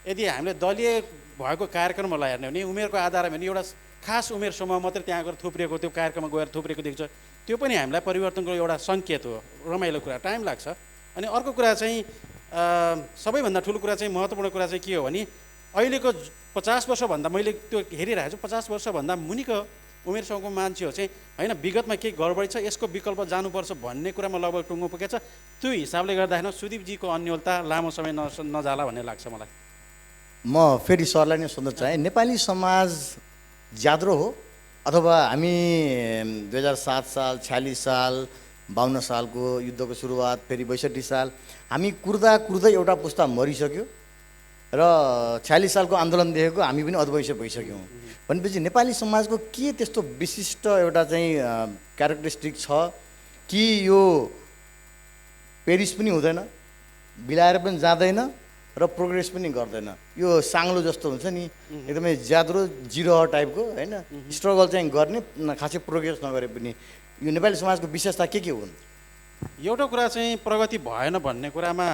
[SPEAKER 3] यदि हामीले दलीय भएको कार्यक्रमहरूलाई हेर्ने हो भने उमेरको आधारमा भने एउटा खास उमेर समूह मात्रै त्यहाँ गएर थुप्रिएको, त्यो कार्यक्रममा गएर थुप्रिएको देख्छ, त्यो पनि हामीलाई परिवर्तनको एउटा सङ्केत हो। रमाइलो कुरा, टाइम लाग्छ। अनि अर्को कुरा चाहिँ सबैभन्दा ठुलो कुरा चाहिँ महत्त्वपूर्ण कुरा चाहिँ के हो भने अहिलेको 50 वर्षभन्दा मैले त्यो हेरिरहेको छु, 50 वर्षभन्दा मुनिको उमेर समूहको मान्छेहरू चाहिँ होइन विगतमा केही गडबडी छ, यसको विकल्प जानुपर्छ भन्ने कुरामा लगभग टुङ्गो पुगेको छ। त्यो हिसाबले गर्दाखेरि सुदीपजीको अन्यलता लामो समय नजाला भन्ने लाग्छ मलाई।
[SPEAKER 2] म फेरि सरलाई नै सोध्न चाहेँ, नेपाली समाज ज्याद्रो हो अथवा हामी 2007 साल, 46 साल, 52 सालको युद्धको सुरुवात, फेरि 62 साल हामी कुर्दा कुर्दै एउटा पुस्ता मरिसक्यो र 46 सालको आन्दोलन देखेको हामी पनि अधवैंश भइसक्यौँ भनेपछि नेपाली समाजको के त्यस्तो विशिष्ट एउटा चाहिँ क्यारेक्टरिस्टिक छ कि यो पेरिस पनि हुँदैन, बिलाएर पनि जाँदैन र प्रोग्रेस पनि गर्दैन? यो साङ्लो जस्तो हुन्छ नि, एकदमै ज्याद्रो जिरो टाइपको, होइन? स्ट्रगल चाहिँ गर्ने, खासै प्रोग्रेस नगरे पनि। यो नेपाली समाजको विशेषता के हुन्?
[SPEAKER 3] एउटा कुरा चाहिँ प्रगति भएन भन्ने कुरामा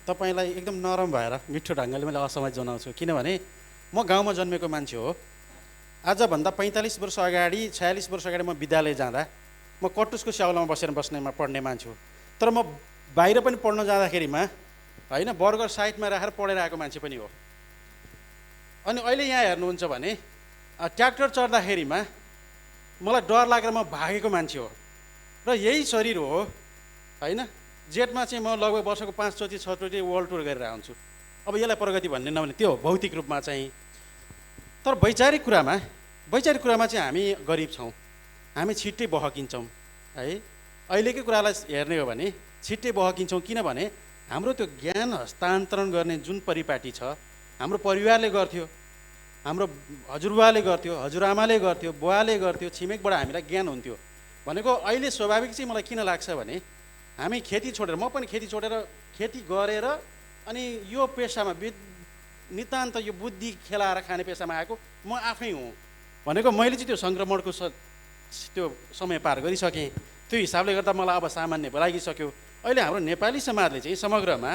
[SPEAKER 3] तपाईँलाई एकदम नरम भएर मिठो ढङ्गले मैले असहमत जनाउँछु। किनभने म गाउँमा जन्मेको मान्छे हो। आजभन्दा 45 वर्ष अगाडि, 46 वर्ष अगाडि म विद्यालय जाँदा म कटुसको स्याउलामा पढ्ने मान्छे हो। तर म बाहिर पनि पढ्न जाँदाखेरिमा होइन बर्गर साइडमा राखेर पढेर आएको मान्छे पनि हो। अनि अहिले यहाँ हेर्नुहुन्छ भने ट्र्याक्टर चढ्दाखेरिमा मलाई डर लागेर म भागेको मान्छे हो र यही शरीर हो, होइन? जेटमा चाहिँ म लगभग वर्षको 5 चोटि 6 चोटि वर्ल्ड टुर गरेर आउँछु। अब यसलाई प्रगति भन्ने नभने त्यो भौतिक रूपमा चाहिँ। तर वैचारिक कुरामा चाहिँ हामी गरिब छौँ, हामी छिट्टै बहकिन्छौँ, है? अहिलेकै कुरालाई हेर्ने हो भने छिट्टै बहकिन्छौँ, किनभने हाम्रो त्यो ज्ञान हस्तान्तरण गर्ने जुन परिपाटी छ हाम्रो परिवारले गर्थ्यो, हाम्रो हजुरबाले गर्थ्यो, हजुरआमाले गर्थ्यो, बुवाले गर्थ्यो, छिमेकबाट हामीलाई ज्ञान हुन्थ्यो भनेको अहिले स्वाभाविक चाहिँ मलाई किन लाग्छ भने हामी खेती छोडेर, म पनि खेती छोडेर खेती गरेर अनि यो पेसामा नितान्त यो बुद्धि खेलाएर खाने पेसामा आएको म आफै हुँ भनेको मैले चाहिँ त्यो सङ्क्रमणको त्यो समय पार गरिसकेँ। त्यो हिसाबले गर्दा मलाई अब सामान्य लागिसक्यो। अहिले हाम्रो नेपाली समाजले चाहिँ समग्रमा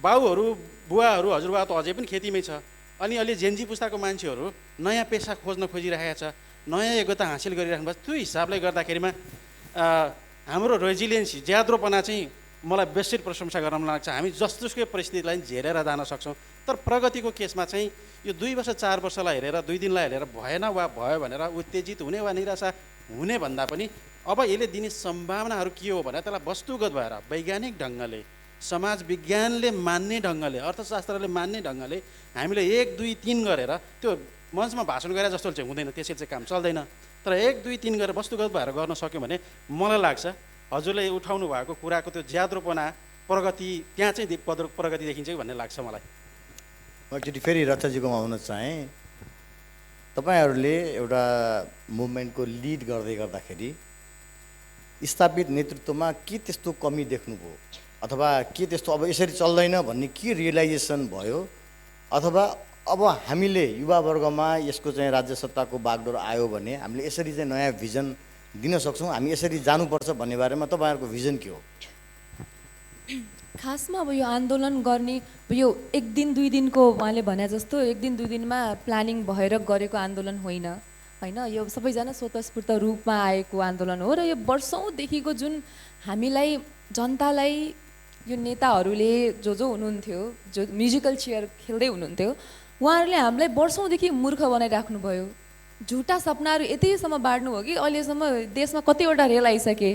[SPEAKER 3] बाउहरू बुवाहरू हजुरबा त अझै पनि खेतीमै छ, अनि अहिले जेन्जी पुस्ताको मान्छेहरू नयाँ पेसा खोज्न खोजिरहेको छ, नयाँ योग्यता हासिल गरिराख्नु भएको छ। त्यो हिसाबले गर्दाखेरिमा हाम्रो रेजिलियन्सी ज्याद्रोपना चाहिँ मलाई बेसिक प्रशंसा गर्न लाग्छ। हामी जसजसकै परिस्थितिलाई झेरेर जान सक्छौँ, तर प्रगतिको केसमा चाहिँ यो 2 वर्ष 4 वर्षलाई हेरेर 2 दिनलाई हेरेर भएन वा भयो भनेर उत्तेजित हुने वा निराशा हुने भन्दा पनि अब यसले दिने सम्भावनाहरू के हो भनेर त्यसलाई वस्तुगत भएर वैज्ञानिक ढङ्गले, समाज विज्ञानले मान्ने ढङ्गले, अर्थशास्त्रले मान्ने ढङ्गले हामीले 1 2 3 गरेर त्यो मञ्चमा भाषण गरे जस्तो चाहिँ हुँदैन, त्यसरी चाहिँ काम चल्दैन। तर 1 2 3 गरेर वस्तुगत भएर गर्न सक्यो भने मलाई लाग्छ हजुरले उठाउनु भएको कुराको त्यो ज्याद्रोपना प्रगति त्यहाँ चाहिँ प्रगति देखिन्छ भन्ने लाग्छ मलाई।
[SPEAKER 2] म एकचोटि फेरि रक्षाजीकोमा आउन चाहेँ। तपाईँहरूले एउटा मुभमेन्टको लिड गर्दै गर्दाखेरि स्थापित नेतृत्वमा के त्यस्तो कमी देख्नुभयो अथवा के त्यस्तो अब यसरी चल्दैन भन्ने के रियलाइजेसन भयो, अथवा अब हामीले युवावर्गमा यसको चाहिँ राज्य सत्ताको बागडोर आयो भने हामीले यसरी चाहिँ नयाँ भिजन दिन सक्छौँ, हामी यसरी जानुपर्छ भन्ने बारेमा तपाईँहरूको भिजन के हो?
[SPEAKER 5] खासमा अब यो आन्दोलन गर्ने यो 1 दिन 2 दिनको उहाँले भने जस्तो 1 दिन 2 दिनमा प्लानिङ भएर गरेको आन्दोलन होइन होइन, यो सबैजना स्वतस्फूर्त रूपमा आएको आन्दोलन हो। र यो वर्षौँदेखिको जुन हामीलाई जनतालाई यो नेताहरूले जो हुनुहुन्थ्यो, जो म्युजिकल चेयर खेल्दै हुनुहुन्थ्यो, उहाँहरूले हामीलाई वर्षौँदेखि मूर्ख बनाइराख्नुभयो। झुटा सपनाहरू यतिसम्म बाँड्नु हो कि अहिलेसम्म देशमा कतिवटा रेल आइसके,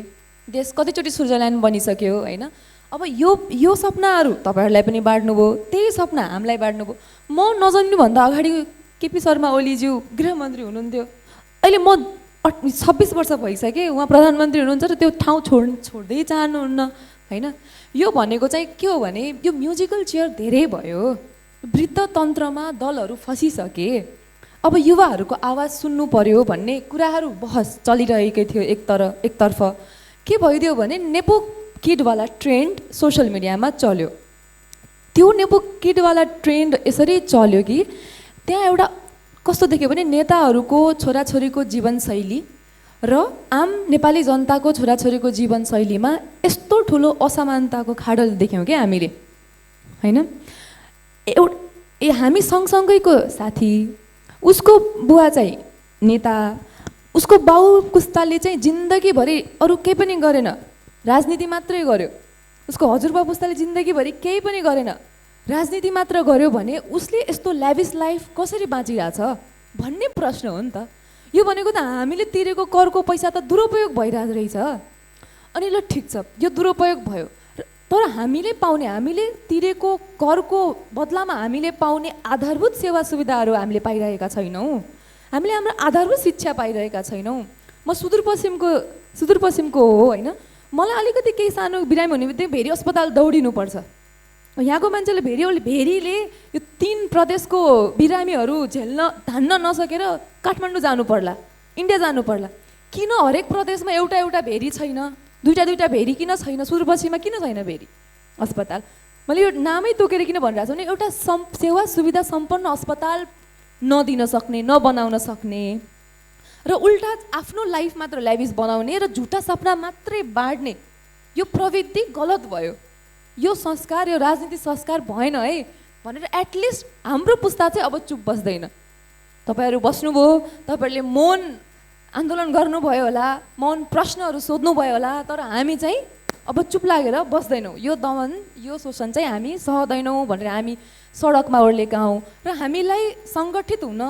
[SPEAKER 5] देश कतिचोटि स्विजरल्यान्ड बनिसक्यो होइन। अब यो सपनाहरू तपाईँहरूलाई पनि बाँड्नुभयो, त्यही सपना हामीलाई बाँड्नुभयो। म नजन्मिनुभन्दा अगाडि केपी शर्मा ओलीज्यू गृहमन्त्री हुनुहुन्थ्यो, अहिले म 26 वर्ष भइसकेँ, उहाँ प्रधानमन्त्री हुनुहुन्छ र त्यो ठाउँ छोड्दै चाहनुहुन्न होइन। यो भनेको चाहिँ के हो भने यो म्युजिकल चेयर धेरै भयो, वृद्ध तन्त्रमा दलहरू फसिसके, अब युवाहरूको आवाज सुन्नु पर्यो भन्ने कुराहरू बहस चलिरहेकै थियो। एकतर्फ के भइदियो भने नेपो किडवाला ट्रेन्ड सोसियल मिडियामा चल्यो। त्यो नेपो किडवाला ट्रेन्ड यसरी चल्यो कि त्यहाँ एउटा कस्तो देख्यो भने नेताहरूको छोराछोरीको जीवनशैली र आम नेपाली जनताको छोराछोरीको जीवनशैलीमा यस्तो ठुलो असमानताको खाडल देख्यौँ क्या हामीले होइन। हामी सँगसँगैको साथी, उसको बुवा चाहिँ नेता, उसको बाउ पुस्ताले चाहिँ जिन्दगीभरि अरू केही पनि गरेन, राजनीति मात्रै गर्यो, उसको हजुरबा पुस्ताले जिन्दगीभरि केही पनि गरेन, राजनीति मात्र गर्यो भने उसले यस्तो ल्याभिस लाइफ कसरी बाँचिरहेछ भन्ने प्रश्न हो नि त। यो भनेको त हामीले तिरेको करको पैसा त दुरुपयोग भइरहेको रहेछ। अनि ल ठिक छ, यो दुरुपयोग भयो, तर हामीले तिरेको करको बदलामा हामीले पाउने आधारभूत सेवा सुविधाहरू हामीले पाइरहेका छैनौँ, हामीले हाम्रो आधारभूत शिक्षा पाइरहेका छैनौँ। म सुदूरपश्चिमको हो होइन, मलाई अलिकति केही सानो बिरामी हुने बित्तिकै भेरी अस्पताल दौडिनुपर्छ। यहाँको मान्छेले भेरीले यो 3 प्रदेशको बिरामीहरू धान्न नसकेर काठमाडौँ जानु पर्ला, इन्डिया जानु पर्ला। किन हरेक प्रदेशमा एउटा भेरी छैन, दुईटा भेरी किन छैन, सुदूरपश्चिममा किन छैन भेरी अस्पताल? मैले यो नामै तोकेर किन भनिरहेको छु भने एउटा सेवा सुविधा सम्पन्न अस्पताल नदिन सक्ने, नबनाउन सक्ने र उल्टा आफ्नो लाइफ मात्र ल्याभिस बनाउने र झुटा सपना मात्रै बाँड्ने यो प्रवृत्ति गलत भयो। यो संस्कार, यो राजनीति संस्कार भएन है भनेर एटलिस्ट हाम्रो पुस्ता चाहिँ अब चुप बस्दैन। तपाईँहरू बस्नुभयो, तपाईँहरूले मौन आन्दोलन गर्नुभयो होला, मौन प्रश्नहरू सोध्नुभयो होला, तर हामी चाहिँ अब चुप लागेर बस्दैनौँ। यो दमन, यो शोषण चाहिँ हामी सहदैनौँ भनेर हामी सडकमा ओर्लेका हौँ। र हामीलाई सङ्गठित हुन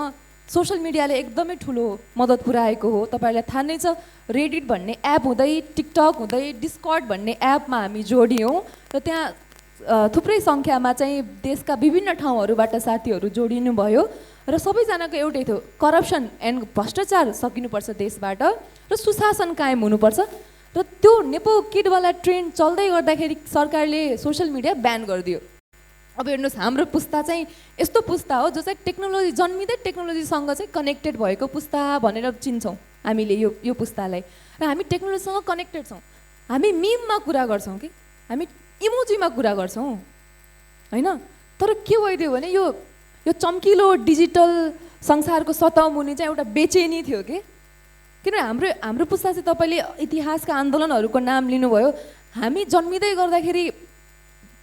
[SPEAKER 5] सोसियल मिडियाले एकदमै ठुलो मद्दत पुऱ्याएको हो। तपाईँहरूलाई थाहा नै छ, रेडिट भन्ने एप हुँदै, टिकटक हुँदै, डिस्कर्ड भन्ने एपमा हामी जोडियौँ र त्यहाँ थुप्रै सङ्ख्यामा चाहिँ देशका विभिन्न ठाउँहरूबाट साथीहरू जोडिनु भयो र सबैजनाको एउटै थियो, करप्सन एन्ड भ्रष्टाचार सकिनुपर्छ देशबाट र सुशासन कायम हुनुपर्छ। र त्यो नेपो किडवाला ट्रेन्ड चल्दै गर्दाखेरि सरकारले सोसियल मिडिया ब्यान गरिदियो। अब हेर्नुहोस् हाम्रो पुस्ता चाहिँ यस्तो पुस्ता हो जो चाहिँ टेक्नोलोजी जन्मिँदै टेक्नोलोजीसँग चाहिँ कनेक्टेड भएको पुस्ता भनेर चिन्छौँ हामीले यो पुस्तालाई। र हामी टेक्नोलोजीसँग कनेक्टेड छौँ। हामी मिममा कुरा गर्छौँ कि हामी इमोजीमा कुरा गर्छौँ होइन। तर के भइदियो भने यो चम्किलो डिजिटल संसारको सतह मुनि चाहिँ एउटा बेचेनी थियो कि। किनभने हाम्रो पुस्ता चाहिँ तपाईँले इतिहासका आन्दोलनहरूको नाम लिनुभयो। हामी जन्मिँदै गर्दाखेरि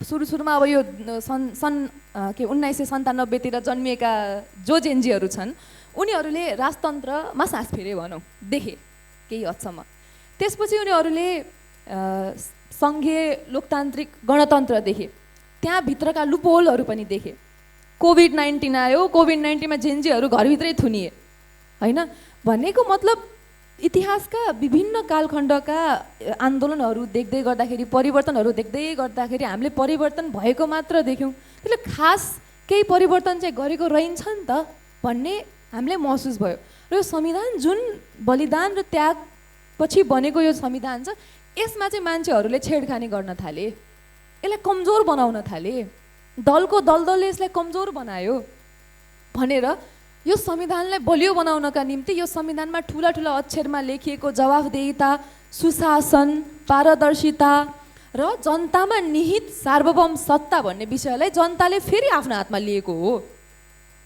[SPEAKER 5] सुरुमा अब यो सन् 1997तिर जन्मिएका जो जेन्जीहरू छन् उनीहरूले राजतन्त्रमा सास फेरे भनौँ देखे केही हदसम्म। त्यसपछि उनीहरूले सङ्घीय लोकतान्त्रिक गणतन्त्र देखे। त्यहाँभित्रका लुपहोलहरू पनि देखे। कोभिड-19 आयो, कोभिड-19मा जेन्जीहरू घरभित्रै थुनिए होइन। भनेको मतलब इतिहासका विभिन्न कालखण्डका आन्दोलनहरू देख्दै गर्दाखेरि परिवर्तनहरू देख्दै गर्दाखेरि हामीले परिवर्तन भएको मात्र देख्यौँ। त्यसले खास केही परिवर्तन चाहिँ गरेको रहन्छ नि त भन्ने हामीले महसुस भयो। र यो संविधान जुन बलिदान र त्याग पछि बनेको यो संविधान छ यसमा चाहिँ मान्छेहरूले छेडखानी गर्न थाले, यसलाई कमजोर बनाउन थाले। दलको दलदलले यसलाई कमजोर बनायो भनेर यो संविधानलाई बलियो बनाउनका निम्ति यो संविधानमा ठुला ठुला अक्षरमा लेखिएको जवाफदेहिता, सुशासन, पारदर्शिता र जनतामा निहित सार्वभौम सत्ता भन्ने विषयलाई जनताले फेरि आफ्नो हातमा लिएको हो।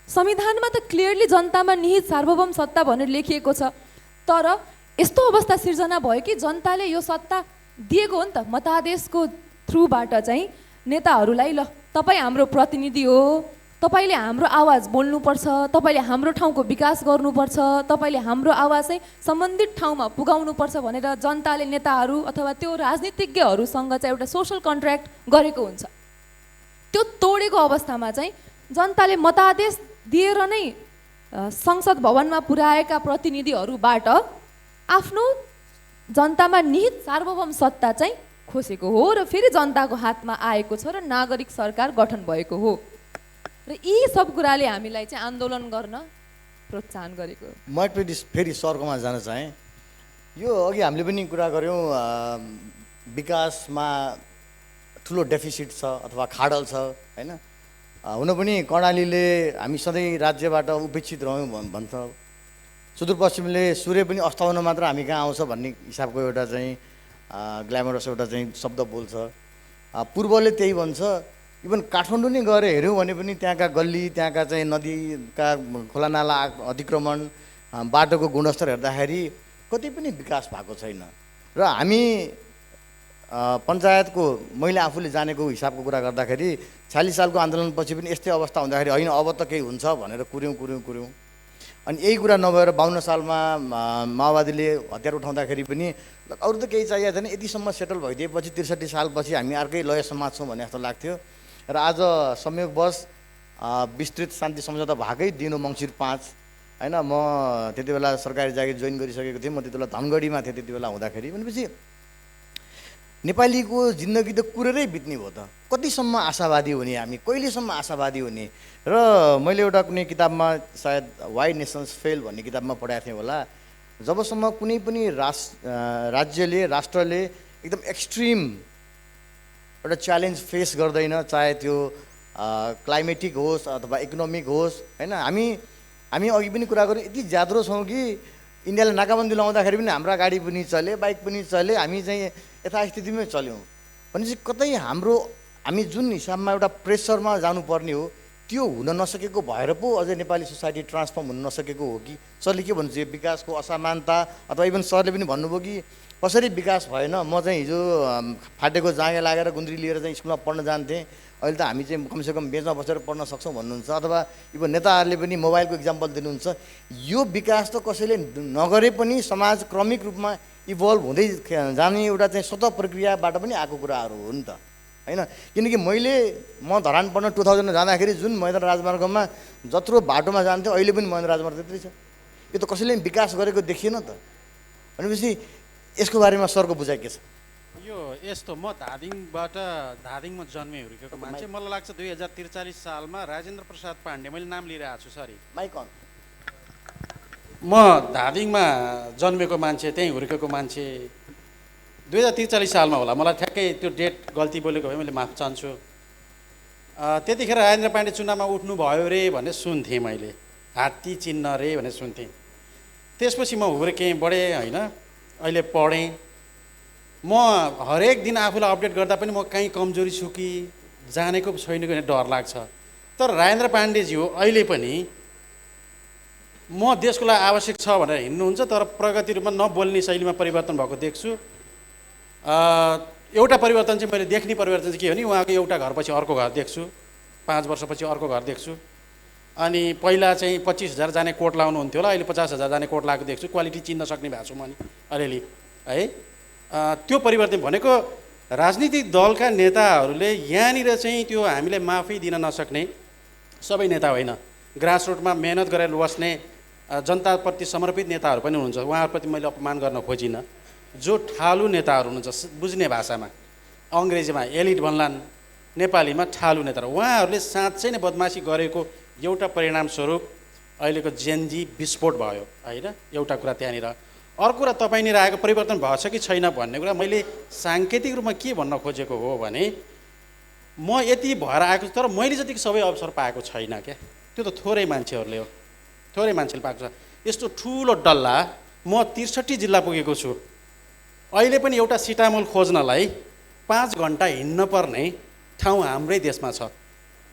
[SPEAKER 5] संविधानमा त क्लियरली जनतामा निहित सार्वभौम सत्ता भनेर लेखिएको छ। तर यस्तो अवस्था सिर्जना भयो कि जनताले यो सत्ता दिएको हो नि त मतादेशको थ्रुबाट चाहिँ नेताहरूलाई, ल तपाईँ हाम्रो प्रतिनिधि हो, तपाईँले हाम्रो आवाज बोल्नुपर्छ, तपाईँले हाम्रो ठाउँको विकास गर्नुपर्छ, तपाईँले हाम्रो आवाज चाहिँ सम्बन्धित ठाउँमा पुगाउनुपर्छ भनेर जनताले नेताहरू अथवा त्यो राजनीतिज्ञहरूसँग चाहिँ एउटा सोसल कन्ट्र्याक्ट गरेको हुन्छ। त्यो तोडेको अवस्थामा चाहिँ जनताले मतादेश दिएर नै संसद भवनमा पुर्याएका प्रतिनिधिहरूबाट आफ्नो जनतामा निहित सार्वभौम सत्ता चाहिँ खोसेको हो र फेरि जनताको हातमा आएको छ र नागरिक सरकार गठन भएको हो। र यी सब कुराले हामीलाई चाहिँ आन्दोलन गर्न प्रोत्साहन गरेको।
[SPEAKER 2] म फेरि सर्कमा जान चाहेँ। यो अघि हामीले पनि कुरा गऱ्यौँ विकासमा ठुलो डेफिसिट छ अथवा खाडल छ होइन। हुन पनि कर्णालीले हामी सधैँ राज्यबाट उपेक्षित रह्यौँ भन्छ। सुदूरपश्चिमले सूर्य पनि अस्ताउन मात्र हामी कहाँ आउँछ भन्ने हिसाबको एउटा चाहिँ ग्ल्यामरस एउटा चाहिँ शब्द बोल्छ। पूर्वले त्यही भन्छ। इभन काठमाडौँ नै गएर हेऱ्यौँ भने पनि त्यहाँका गल्ली, त्यहाँका चाहिँ नदीका खोलानाला अतिक्रमण, बाटोको गुणस्तर हेर्दाखेरि कति पनि विकास भएको छैन। र हामी पञ्चायतको मैले आफूले जानेको हिसाबको कुरा गर्दाखेरि 40 सालको आन्दोलनपछि पनि यस्तै अवस्था हुँदाखेरि होइन अब त केही हुन्छ भनेर कुर्यौँ। अनि यही कुरा नभएर 52 सालमा माओवादीले हतियार उठाउँदाखेरि पनि अरू त केही चाहिएको थिएन, यतिसम्म सेटल भइदिएपछि 63 सालपछि हामी अर्कै लय समाज छौँ भन्ने जस्तो लाग्थ्यो। र आज संयोगवश विस्तृत शान्ति सम्झौता भएकै दिन हो मङ्सिर 5 होइन। म त्यति बेला सरकारी जागिर जोइन गरिसकेको थिएँ। म त्यति बेला धनगढीमा थिएँ त्यति बेला हुँदाखेरि। भनेपछि नेपालीको जिन्दगी त कुरेरै बित्ने भयो त। कतिसम्म आशावादी हुने हामी, कहिलेसम्म आशावादी हुने। र मैले एउटा कुनै किताबमा सायद वाइ नेसन्स फेल भन्ने किताबमा पढाएको थिएँ होला, जबसम्म कुनै पनि राज्यले राष्ट्रले एकदम एक्सट्रिम एउटा च्यालेन्ज फेस गर्दैन, चाहे त्यो क्लाइमेटिक होस् अथवा इकोनोमिक होस् होइन। हामी अघि पनि कुरा गऱ्यौँ, यति ज्याद्रो छौँ कि इन्डियाले नाकाबन्दी लगाउँदाखेरि पनि हाम्रा गाडी पनि चले, बाइक पनि चले, हामी चाहिँ यथास्थितिमै चल्यौँ। भनेपछि कतै हामी जुन हिसाबमा एउटा प्रेसरमा जानुपर्ने हो त्यो हुन नसकेको भएर पो अझै नेपाली सोसाइटी ट्रान्सफर्म हुन नसकेको हो कि। सरले के भन्छु, विकासको असमानता अथवा इभन सरले पनि भन्नुभयो कि कसरी विकास भएन। म चाहिँ हिजो फाटेको जाँगे लागेर गुन्द्री लिएर चाहिँ स्कुलमा पढ्न जान्थेँ, अहिले त हामी चाहिँ कमसेकम बेचमा बसेर पढ्न सक्छौँ भन्नुहुन्छ। अथवा इभन नेताहरूले पनि मोबाइलको इक्जाम्पल दिनुहुन्छ। यो विकास त कसैले नगरे पनि समाज क्रमिक रूपमा इभल्भ हुँदै जाने एउटा चाहिँ स्वतः प्रक्रियाबाट पनि आएको कुराहरू हो नि त होइन। किनकि म धरान पढ्न 2000 जाँदाखेरि जुन महेन्द्र राजमार्गमा जत्रो बाटोमा जान्थ्यो अहिले पनि महेन्द्र राजमार्ग त्यत्रै छ। यो त कसैले विकास गरेको देखिएन त। भनेपछि यसको बारेमा सरको बुझाइ के छ?
[SPEAKER 3] यो यस्तो, म धादिङमा जन्मे हुर्केको मान्छे। मलाई लाग्छ 2043 सालमा राजेन्द्र प्रसाद पाण्डे, मैले नाम लिइरहेको छु, सरी
[SPEAKER 2] माइक अन।
[SPEAKER 3] म धादिङमा जन्मेको मान्छे, त्यहीँ हुर्केको मान्छे। 2043 सालमा होला, मलाई ठ्याक्कै त्यो डेट गल्ती बोलेको भए मैले माफ चाहन्छु। त्यतिखेर राजेन्द्र पाण्डे चुनावमा उठ्नुभयो रे भन्ने सुन्थेँ मैले, हात्ती चिन्ह रे भन्ने सुन्थेँ। त्यसपछि म हुर्केँ, बढेँ होइन, अहिले पढेँ। म हरेक दिन आफूलाई अपडेट गर्दा पनि म कहीँ कमजोरी छु कि जानेको छैन कि डर लाग्छ। तर राजेन्द्र पाण्डेजी हो अहिले पनि म देशको लागि आवश्यक छ भनेर हिँड्नुहुन्छ, तर प्रगति रूपमा नबोल्ने शैलीमा परिवर्तन भएको देख्छु। एउटा परिवर्तन चाहिँ मैले देख्ने परिवर्तन चाहिँ के हो भने उहाँको एउटा घरपछि अर्को घर देख्छु, 5 वर्षपछि अर्को घर देख्छु। अनि पहिला चाहिँ 25,000 जाने कोट लाउनुहुन्थ्यो होला, अहिले 50,000 जाने कोट लगाएको देख्छु। क्वालिटी चिन्न सक्ने भएको छु म नि अलिअलि है। त्यो परिवर्तन भनेको राजनीतिक दलका नेताहरूले यहाँनिर चाहिँ त्यो हामीले माफी दिन नसक्ने सबै नेता होइन, ग्रासरुटमा मेहनत गरेर बस्ने जनताप्रति समर्पित नेताहरू पनि हुनुहुन्छ। उहाँहरूप्रति मैले अपमान गर्न खोजिनँ। जो ठालु नेताहरू हुनुहुन्छ, बुझ्ने भाषामा अङ्ग्रेजीमा एलिट भन्लान्, नेपालीमा ठालु नेताहरू, उहाँहरूले साँच्चै नै बदमासी गरेको एउटा परिणामस्वरूप अहिलेको जेनजी विस्फोट भयो होइन। एउटा कुरा त्यहाँनिर। अर्को कुरा तपाईँनिर आएको परिवर्तन भएछ कि छैन भन्ने कुरा मैले साङ्केतिक रूपमा के भन्न खोजेको हो भने म यति भएर आएको छु, तर मैले जतिको सबै अवसर पाएको छैन क्या। त्यो त थोरै मान्छेहरूले हो, थोरै मान्छेले पाएको छ। यस्तो ठुलो डल्ला म 63 जिल्ला पुगेको छु। अहिले पनि एउटा सिटामोल खोज्नलाई 5 घन्टा हिँड्न पर्ने ठाउँ हाम्रै देशमा छ।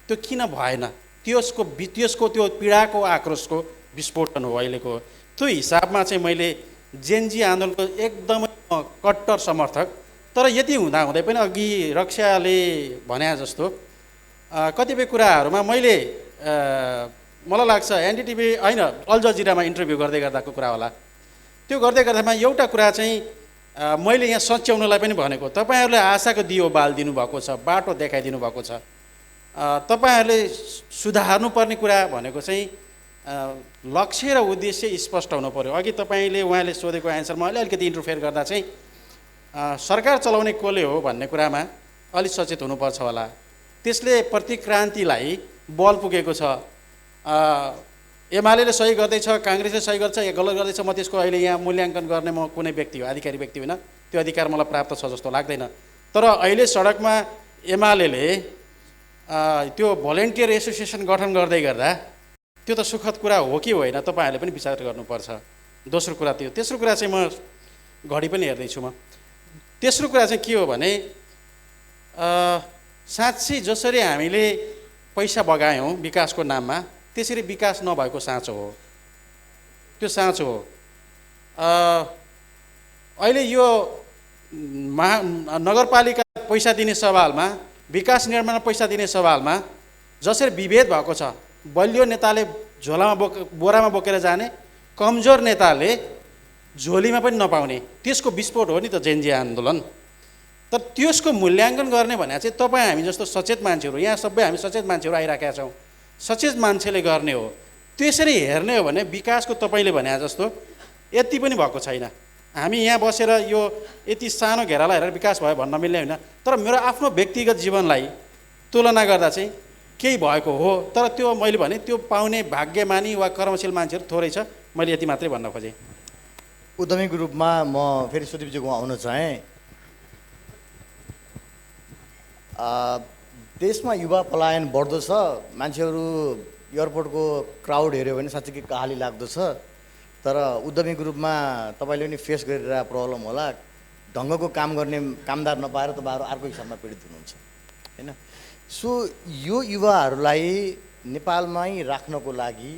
[SPEAKER 3] त्यो किन भएन? त्यसको त्यो पीडाको आक्रोशको विस्फोटन हो अहिलेको। त्यो हिसाबमा चाहिँ मैले जेनजी आन्दोलनको एकदमै कट्टर समर्थक। तर यति हुँदाहुँदै पनि अघि रक्षाले भने जस्तो कतिपय कुराहरूमा मैले मलाई लाग्छ एनडीटीभी होइन अल जजिरामा इन्टरभ्यू गर्दै गर्दाको कुरा होला। त्यो गर्दै गर्दामा एउटा कुरा चाहिँ मैले यहाँ सच्याउनलाई पनि भनेको, तपाईँहरूले आशाको दियो बालिदिनु भएको छ, बाटो देखाइदिनु भएको छ। तपाईँहरूले सुधार्नुपर्ने कुरा भनेको चाहिँ लक्ष्य र उद्देश्य स्पष्ट हुनु पऱ्यो। अघि तपाईँले उहाँले सोधेको एन्सरमा अलिकति इन्टरफेयर गर्दा चाहिँ सरकार चलाउने कसले हो भन्ने कुरामा अलिक सचेत हुनुपर्छ होला। त्यसले प्रतिक्रान्तिलाई बल पुगेको छ। एमाले सही गर्दैछ, काङ्ग्रेसले सही गर्छ या गलत गर्दैछ, म त्यसको अहिले यहाँ मूल्याङ्कन गर्ने म कुनै व्यक्ति हो, आधिकारिक व्यक्ति होइन। त्यो अधिकार मलाई प्राप्त छ जस्तो लाग्दैन। तर अहिले सडकमा एमाले त्यो भोलिन्टियर एसोसिएसन गठन गर्दै गर्दा त्यो त सुखद कुरा हो कि होइन, तपाईँहरूले पनि विचार गर्नुपर्छ। दोस्रो कुरा त्यो। तेस्रो कुरा चाहिँ म घडी पनि हेर्दैछु म। तेस्रो कुरा चाहिँ के हो भने साँच्चै जसरी हामीले पैसा बगायौँ विकासको नाममा, त्यसरी विकास नभएको साँचो हो। त्यो साँचो हो। अहिले यो नगरपालिका पैसा दिने सवालमा, विकास निर्माण पैसा दिने सवालमा जसरी विभेद भएको छ, बलियो नेताले झोलामा बोरामा बोकेर जाने, कमजोर नेताले झोलीमा पनि नपाउने, त्यसको विस्फोट हो नि त जेनजी आन्दोलन। तर त्यसको मूल्याङ्कन गर्ने भने चाहिँ तपाईँ हामी जस्तो सचेत मान्छेहरू, यहाँ सबै हामी सचेत मान्छेहरू आइराखेका छौँ, सचेत मान्छेले गर्ने हो। त्यसरी हेर्ने हो भने विकासको तपाईँले भने जस्तो यति पनि भएको छैन। हामी यहाँ बसेर यो यति सानो घेरालाई हेरेर विकास भयो भन्न मिल्ने होइन। तर मेरो आफ्नो व्यक्तिगत जीवनलाई तुलना गर्दा चाहिँ केही भएको हो। तर त्यो मैले भने त्यो पाउने भाग्यमानी वा कर्मशील मान्छेहरू थोरै छ। मैले यति मात्रै भन्न खोजेँ।
[SPEAKER 2] उद्यमीको रूपमा म फेरि सुदीपजीको आउन चाहेँ। देशमा युवा पलायन बढ्दो छ। मान्छेहरू एयरपोर्टको क्राउड हेऱ्यो भने साँच्चै कहाली लाग्दो छ। तर उद्यमीको रूपमा तपाईँले पनि फेस गरिरहेको प्रब्लम होला, ढङ्गको काम गर्ने कामदार नपाएर तपाईँहरू अर्को हिसाबमा पीडित हुनुहुन्छ होइन। सो यो युवाहरूलाई नेपालमै राख्नको लागि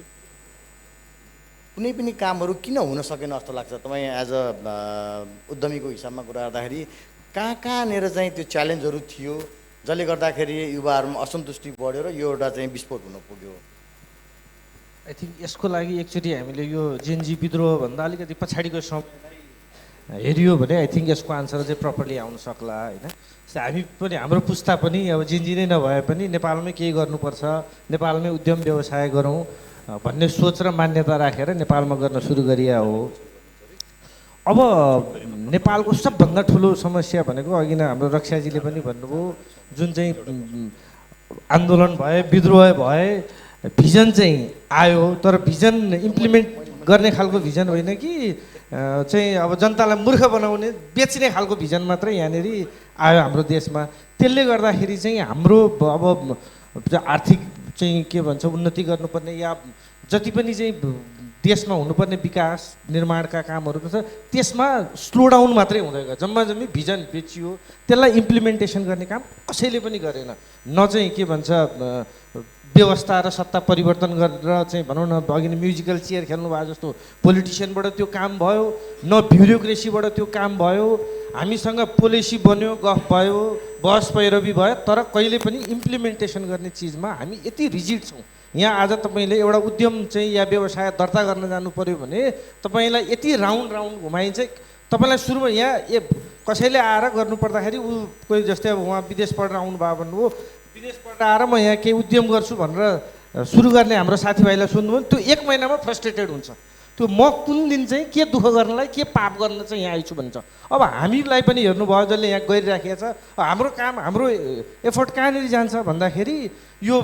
[SPEAKER 2] कुनै पनि कामहरू किन हुन सकेन जस्तो लाग्छ? तपाईँ एज अ उद्यमीको हिसाबमा कुरा गर्दाखेरि कहाँनिर चाहिँ त्यो च्यालेन्जहरू थियो जसले गर्दाखेरि युवाहरूमा असन्तुष्टि बढ्यो र यो एउटा चाहिँ विस्फोट हुन पुग्यो?
[SPEAKER 6] आई थिङ्क यसको लागि एकचोटि हामीले यो जेनजी विद्रोहभन्दा अलिकति पछाडिको समय हेऱ्यो भने आई थिङ्क यसको आन्सर चाहिँ प्रपरली आउन सक्ला होइन। हामी पनि हाम्रो पुस्ता पनि अब जेनजी नै नभए पनि नेपालमै केही गर्नुपर्छ, नेपालमै उद्यम व्यवसाय गरौँ भन्ने सोच र मान्यता राखेर नेपालमा गर्न सुरु गरिया हो। अब नेपालको सबभन्दा ठुलो समस्या भनेको अघि नै हाम्रो रक्षाजीले पनि भन्नुभयो, जुन चाहिँ आन्दोलन भए, विद्रोह भए, भिजन चाहिँ आयो, तर भिजन इम्प्लिमेन्ट गर्ने खालको भिजन होइन कि चाहिँ अब जनतालाई मूर्ख बनाउने बेच्ने खालको भिजन मात्रै यहाँनिर आयो हाम्रो देशमा। त्यसले गर्दाखेरि चाहिँ हाम्रो अब आर्थिक चाहिँ के भन्छ उन्नति गर्नुपर्ने या जति पनि चाहिँ देशमा हुनुपर्ने विकास निर्माणका कामहरू छ त्यसमा स्लो डाउन मात्रै हुँदै गयो। जम्मा जम्मी भिजन बेचियो, त्यसलाई इम्प्लिमेन्टेसन गर्ने काम कसैले पनि गरेन। न चाहिँ के भन्छ व्यवस्था र सत्ता परिवर्तन गरेर चाहिँ भनौँ न अघि नै म्युजिकल चेयर खेल्नु भयो जस्तो पोलिटिसियनबाट त्यो काम भयो, न ब्युरोक्रेसीबाट त्यो काम भयो। हामीसँग पोलिसी बन्यो, गफ भयो, बहस पैरवी भयो, तर कहिले पनि इम्प्लिमेन्टेसन गर्ने चिजमा हामी यति रिजिड छौँ। यहाँ आज तपाईँले एउटा उद्यम चाहिँ या व्यवसाय दर्ता गर्न जानु पर्यो भने तपाईँलाई यति राउन्ड घुमाइन्छ। तपाईँलाई सुरुमा यहाँ कसैले आएर गर्नुपर्दाखेरि ऊ कोही जस्तै अब उहाँ विदेश पढेर आउनु भयो भन्नुभयो, विदेश पढेर आएर म यहाँ केही उद्यम गर्छु भनेर सुरु गर्ने हाम्रो साथीभाइलाई सुन्नुभयो भने त्यो 1 महिनामा फ्रस्ट्रेटेड हुन्छ। त्यो म कुन दिन चाहिँ के दुःख गर्नलाई के पाप गर्न चाहिँ यहाँ आइछु भन्छ। अब हामीलाई पनि हेर्नुभयो जसले यहाँ गरिराखेको छ, हाम्रो काम हाम्रो एफर्ट कहाँनिर जान्छ भन्दाखेरि यो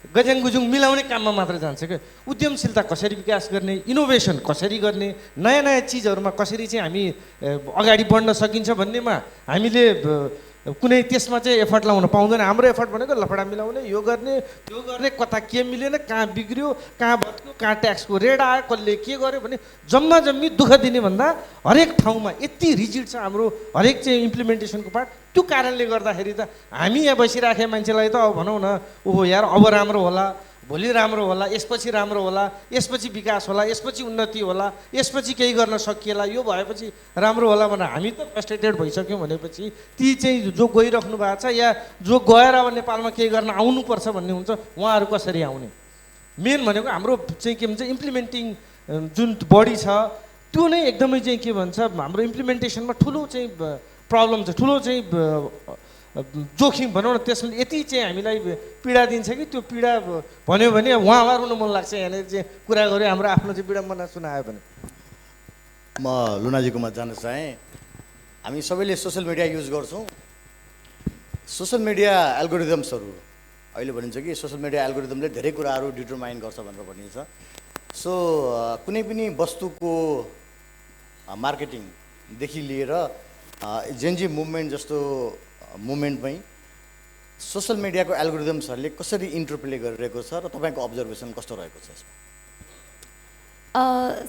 [SPEAKER 6] गज्याङगुजुङ मिलाउने काममा मात्र जान्छ क्या। उद्यमशीलता कसरी विकास गर्ने, इनोभेसन कसरी गर्ने, नयाँ नयाँ चिजहरूमा कसरी चाहिँ हामी अगाडि बढ्न सकिन्छ भन्नेमा हामीले कुनै त्यसमा चाहिँ एफर्ट लाउन पाउँदैन। हाम्रो एफर्ट भनेको लफडा मिलाउने, यो गर्ने त्यो गर्ने, कता के मिलेन, कहाँ बिग्रियो, कहाँ भत्क्यो, कहाँ ट्याक्सको रेड आयो, कसले के गर्यो भने जम्मा जम्मी दुःख दिने भन्दा हरेक ठाउँमा यति रिजिड छ हाम्रो हरेक चाहिँ इम्प्लिमेन्टेसनको पार्ट। त्यो कारणले गर्दाखेरि त हामी यहाँ बसिराखेँ मान्छेलाई त अब भनौँ न ओहो यार अब राम्रो होला, भोलि राम्रो होला, यसपछि राम्रो होला, यसपछि विकास होला, यसपछि उन्नति होला, यसपछि केही गर्न सकिएला, यो भएपछि राम्रो होला भनेर हामी त फ्रस्ट्रेटेड भइसक्यौँ भनेपछि ती चाहिँ जो गइराख्नु भएको छ या जो गएर अब नेपालमा केही गर्न आउनुपर्छ भन्ने हुन्छ उहाँहरू कसरी आउने। मेन भनेको हाम्रो चाहिँ के भन्छ इम्प्लिमेन्टिङ जुन बडी छ त्यो नै एकदमै चाहिँ के भन्छ हाम्रो इम्प्लिमेन्टेसनमा ठुलो चाहिँ प्रब्लम छ, ठुलो चाहिँ जोखिम भनौँ न। त्यसमा यति चाहिँ हामीलाई पीडा दिन्छ कि त्यो पीडा भन्यो भने उहाँ रुन मन लाग्छ। यहाँनिर चाहिँ कुरा गऱ्यो हाम्रो आफ्नो चाहिँ विडम्बना सुनायो भने।
[SPEAKER 2] म लुनाजीकोमा जान चाहेँ। हामी सबैले सोसियल मिडिया युज गर्छौँ। सोसियल मिडिया एल्गोरिदम्सहरू अहिले भनिन्छ कि सोसियल मिडिया एल्गोरिदमले धेरै कुराहरू डिटरमाइन गर्छ भनेर भनिन्छ। सो कुनै पनि वस्तुको मार्केटिङदेखि लिएर जेनजी मुभमेन्ट जस्तो मुभमेन्टमै सोसियल मिडियाको एल्गोरिदम्सहरूले कसरी इन्टरप्ले गरिरहेको छ र तपाईँको अब्जर्भेसन कस्तो रहेको छ यसमा?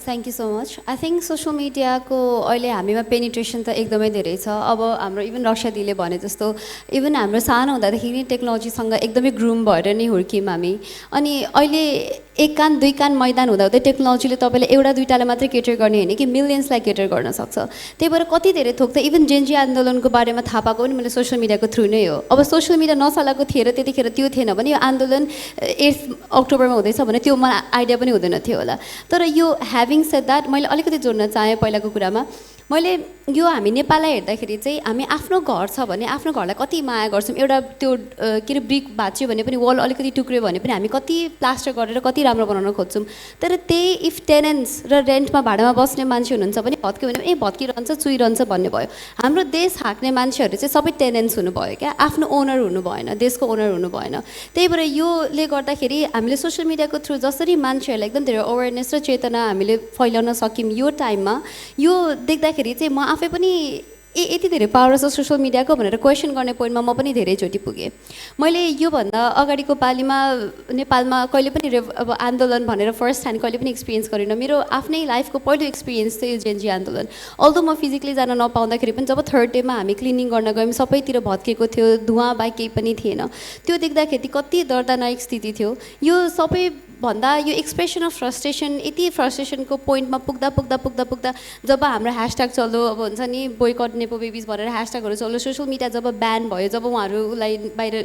[SPEAKER 4] Thank you so much. I think social मिडियाको अहिले हामीमा पेनिट्रेसन त एकदमै धेरै छ। अब हाम्रो इभन रक्षा दिदीले भने जस्तो इभन हाम्रो सानो हुँदादेखि नै टेक्नोलोजीसँग एकदमै ग्रुम भएर नै हुर्क्यौँ हामी। अनि अहिले 1 कान 2 कान मैदान हुँदाहुँदै टेक्नोलोजीले तपाईँले एउटा दुईटालाई मात्रै केटर गर्ने होइन कि मिलियन्सलाई केटर गर्न सक्छ। त्यही भएर कति धेरै थोक त इभन जेनजी आन्दोलनको बारेमा थाहा पाएको पनि मैले सोसियल मिडियाको थ्रु नै हो। अब सोसियल मिडिया नचलाएको थिएँ र त्यतिखेर त्यो थिएन भने यो आन्दोलन 8 अक्टोबरमा हुँदैछ भने त्यो मलाई आइडिया पनि हुँदैन थियो होला। तर यो ह्याभिङ सेड द्याट मैले अलिकति जोड्न चाहेँ पहिलाको कुरामा। मैले यो हामी नेपाललाई हेर्दाखेरि चाहिँ हामी आफ्नो घर छ भने आफ्नो घरलाई कति माया गर्छौँ। एउटा त्यो के अरे ब्रिक भाँच्यो भने पनि वल अलिकति टुक्रियो भने पनि हामी कति प्लास्टर गरेर कति राम्रो बनाउन खोज्छौँ। तर त्यही इफ टेनेन्ट्स र रेन्टमा भाडामा बस्ने मान्छे हुनुहुन्छ भने भत्क्यो भने ए भत्किरहन्छ चुइरहन्छ भन्ने भयो। हाम्रो देश हाँक्ने मान्छेहरू चाहिँ सबै टेनेन्ट्स हुनुभयो क्या, आफ्नो ओनर हुनु भएन, देशको ओनर हुनु भएन। त्यही भएर योले गर्दाखेरि हामीले सोसियल मिडियाको थ्रु जसरी मान्छेहरूलाई एकदम धेरै अवेरनेस र चेतना हामीले फैलाउन सक्यौँ यो टाइममा, यो देख्दाखेरि चाहिँ म आफै पनि यति धेरै पावर छ सोसियल मिडियाको भनेर क्वेसन गर्ने पोइन्टमा म पनि धेरैचोटि पुगेँ। मैले योभन्दा अगाडिको पालिमा नेपालमा कहिले पनि अब आन्दोलन भनेर फर्स्ट ह्यान्ड कहिले पनि एक्सपिरियन्स गरिनँ। मेरो आफ्नै लाइफको पहिलो एक्सपिरियन्स थियो यो जेनजी आन्दोलन। अल्दो म फिजिकली जान नपाउँदाखेरि पनि जब 3rd डेमा हामी क्लिनिङ गर्न गयौँ सबैतिर भत्केको थियो, धुवाँ बाहेक केही पनि थिएन। त्यो देख्दाखेरि कति दर्दनायक स्थिति थियो। यो सबै भन्दा यो एक्सप्रेसन अफ फ्रस्ट्रेसन यति फ्रस्ट्रेसनको पोइन्टमा पुग्दा जब हाम्रो ह्यासट्याग चल्यो, अब हुन्छ नि बोयकट नेपो बेबिज भनेर ह्यासट्यागहरू चल्यो, सोसियल मिडिया जब ब्यान भयो, जब उहाँहरूलाई बाहिर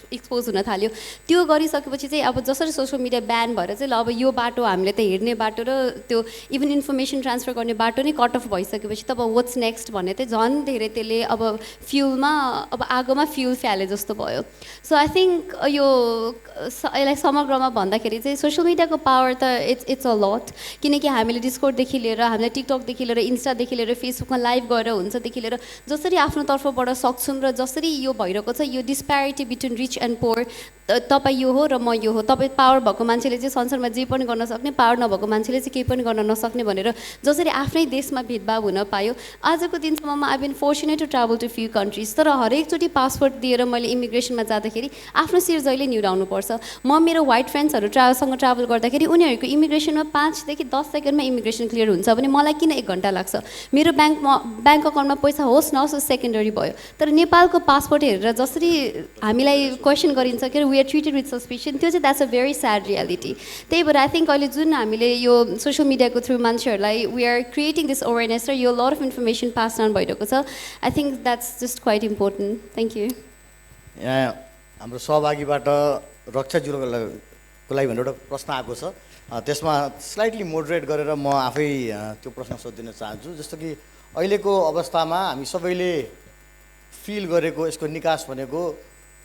[SPEAKER 4] एक्सपोज हुन थाल्यो, त्यो गरिसकेपछि चाहिँ अब जसरी सोसियल मिडिया ब्यान भएर चाहिँ ल अब यो बाटो हामीले त हेर्ने बाटो र त्यो इभन इन्फर्मेसन ट्रान्सफर गर्ने बाटो नै कट अफ भइसकेपछि तब वाट्स नेक्स्ट भन्ने चाहिँ झन् धेरै त्यसले अब फ्युलमा अब आगोमा फ्युल फ्याले जस्तो भयो। सो आई थिङ्क यो यसलाई समग्रमा भन्दाखेरि चाहिँ सोसियल मिडियाको पावर त इट्स अ लट। किनकि हामीले डिस्कोर्डदेखि लिएर हामीले टिकटकदेखि लिएर इन्स्टादेखि लिएर फेसबुकमा लाइभ गएर हुन्छदेखि लिएर जसरी आफ्नो तर्फबाट सक्छौँ र जसरी यो भइरहेको छ यो डिस्प्यारिटी बिट्विन रिच एन्ड पोर तपाईँ यो हो र म यो हो, तपाईँ पावर भएको मान्छेले चाहिँ संसारमा जे पनि गर्न सक्ने, पावर नभएको मान्छेले चाहिँ केही पनि गर्न नसक्ने भनेर जसरी आफ्नै देशमा भेदभाव हुन पायो। आजको दिनसम्ममा I been fortunate to travel to few countries, तर हरेकचोटि पासपोर्ट दिएर मैले इमिग्रेसनमा जाँदाखेरि आफ्नो शिर जहिले निहुराउनुपर्छ। म मेरो व्हाइट फ्रेन्ड्सहरू सँग ट्राभल गर्दाखेरि उनीहरूको इमिग्रेसनमा 5 देखि 10 सेकेन्डमा इमिग्रेसन क्लियर हुन्छ भने मलाई किन 1 घन्टा लाग्छ? मेरो ब्याङ्क अकाउन्टमा पैसा होस् नहोस् सेकेन्डरी भयो। तर नेपालको पासपोर्ट हेरेर जसरी हामीलाई क्वेसन गरिन्छ कि वी आर ट्रिटेड विथ सस्पिसन, त्यो चाहिँ that's a very sad reality. त्यही भएर आई थिङ्क अहिले जुन हामीले यो सोसियल मिडियाको थ्रु मान्छेहरूलाई we are creating this awareness र यो lot of information pass down भइरहेको छ, I think that's just quite important. Thank you.
[SPEAKER 2] यहाँ हाम्रो सहभागीबाट रक्षाज्यूको लागि भनेर एउटा प्रश्न आएको छ, त्यसमा स्लाइटली मोडरेट गरेर म आफै त्यो प्रश्न सोधिदिन चाहन्छु। जस्तो कि अहिलेको अवस्थामा हामी सबैले फिल गरेको यसको निकास भनेको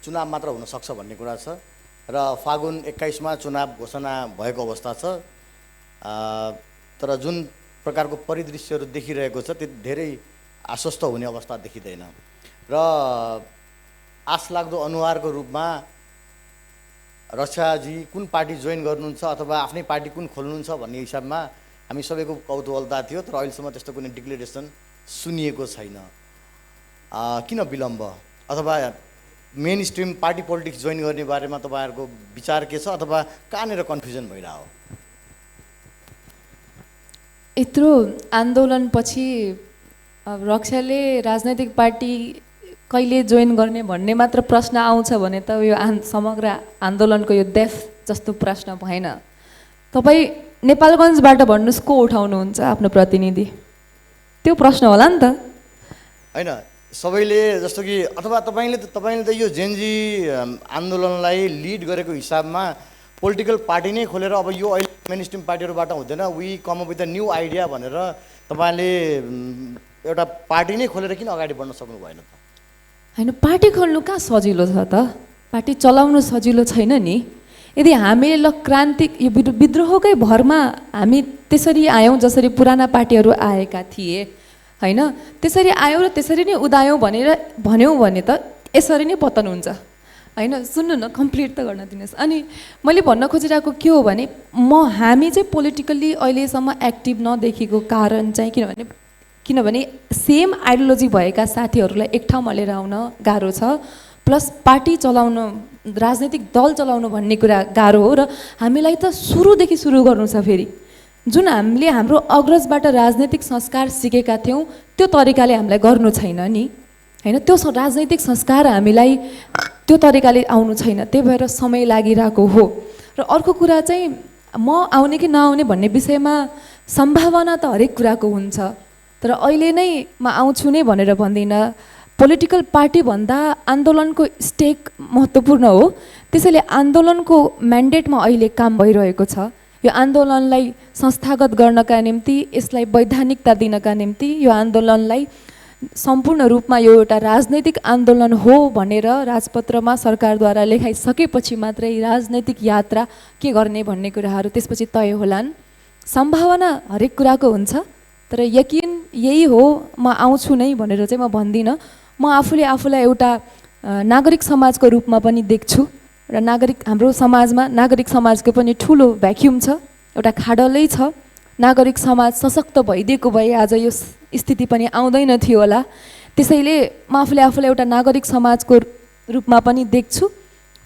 [SPEAKER 2] चुनाव मात्र हुनसक्छ भन्ने कुरा छ र फागुन 21मा चुनाव घोषणा भएको अवस्था छ। तर जुन प्रकारको परिदृश्यहरू देखिरहेको छ त्यो धेरै आश्वस्त हुने अवस्था देखिँदैन र आशलाग्दो अनुहारको रूपमा रक्षाजी कुन पार्टी जोइन गर्नुहुन्छ अथवा आफ्नै पार्टी कुन खोल्नुहुन्छ भन्ने हिसाबमा हामी सबैको कौतूहलता थियो, तर अहिलेसम्म त्यस्तो कुनै डिक्लेरेसन सुनिएको छैन। किन विलम्ब? अथवा main stream party politics join गर्ने बारेमा तपाईँहरूको विचार के छ अथवा कहाँनिर कन्फ्युजन भइरहेको?
[SPEAKER 5] यत्रो आन्दोलनपछि रक्षाले राजनैतिक पार्टी कहिले जोइन गर्ने भन्ने मात्र प्रश्न आउँछ भने त यो समग्र आन्दोलनको यो डेफ जस्तो प्रश्न भएन। तपाईँ नेपालगञ्जबाट भन्नुहोस् को उठाउनुहुन्छ आफ्नो प्रतिनिधि? त्यो प्रश्न होला नि त
[SPEAKER 2] होइन? सबैले जस्तो कि अथवा तपाईँले त यो जेनजी आन्दोलनलाई लिड गरेको हिसाबमा पोलिटिकल पार्टी नै खोलेर अब यो अहिले मेन स्ट्रिम पार्टीहरूबाट हुँदैन, we come up with a new idea भनेर तपाईँले एउटा पार्टी नै खोलेर किन अगाडि बढ्न सक्नु भएन त?
[SPEAKER 5] होइन, पार्टी खोल्नु कहाँ सजिलो छ त? पार्टी चलाउनु सजिलो छैन नि। यदि हामीले क्रान्ति यो विद्रोहकै भरमा हामी त्यसरी आयौँ जसरी पुराना पार्टीहरू आएका थिए होइन, त्यसरी आयौँ र त्यसरी नै उदायौँ भन्यौँ भने त यसरी नै पतन हुन्छ होइन। सुन्नु न, कम्प्लिट त गर्न दिनुहोस्। अनि मैले भन्न खोजिरहेको के हो भने हामी चाहिँ पोलिटिकल्ली अहिलेसम्म एक्टिभ नदेखिएको कारण चाहिँ किनभने सेम आइडियोलोजी भएका साथीहरूलाई एक ठाउँमा लिएर आउन गाह्रो छ, प्लस पार्टी चलाउन, राजनैतिक दल चलाउनु भन्ने कुरा गाह्रो हो र हामीलाई त सुरुदेखि सुरु गर्नु छ। फेरि जुन हामीले हाम्रो अग्रजबाट राजनैतिक संस्कार सिकेका थियौँ त्यो तरिकाले हामीलाई गर्नु छैन नि होइन, त्यो राजनैतिक संस्कार हामीलाई त्यो तरिकाले आउनु छैन, त्यही भएर समय लागिरहेको हो। र अर्को कुरा चाहिँ म आउने कि नआउने भन्ने विषयमा सम्भावना त हरेक कुराको हुन्छ, तर अहिले नै म आउँछु नै भनेर भन्दिनँ। पोलिटिकल पार्टी भन्दा आन्दोलनको स्टेक महत्त्वपूर्ण हो, त्यसैले आन्दोलनको म्यान्डेटमा अहिले काम भइरहेको छ। यो आन्दोलनलाई संस्थागत गर्नका निम्ति, यसलाई वैधानिकता दिनका निम्ति, यो आन्दोलनलाई सम्पूर्ण रूपमा यो एउटा राजनैतिक आन्दोलन हो भनेर राजपत्रमा सरकारद्वारा लेखाइसकेपछि मात्रै राजनैतिक यात्रा के गर्ने भन्ने कुराहरू त्यसपछि तय होलान्। सम्भावना हरेक कुराको हुन्छ, तर यकिन यही हो म आउँछु नै भनेर चाहिँ म भन्दिनँ। म आफूलाई एउटा नागरिक समाजको रूपमा पनि देख्छु र हाम्रो समाजमा नागरिक समाजको पनि ठुलो भ्याक्युम छ, एउटा खाडलै छ। नागरिक समाज सशक्त भइदिएको भए आज यो स्थिति पनि आउँदैन थियो होला। त्यसैले म आफूलाई एउटा नागरिक समाजको रूपमा पनि देख्छु।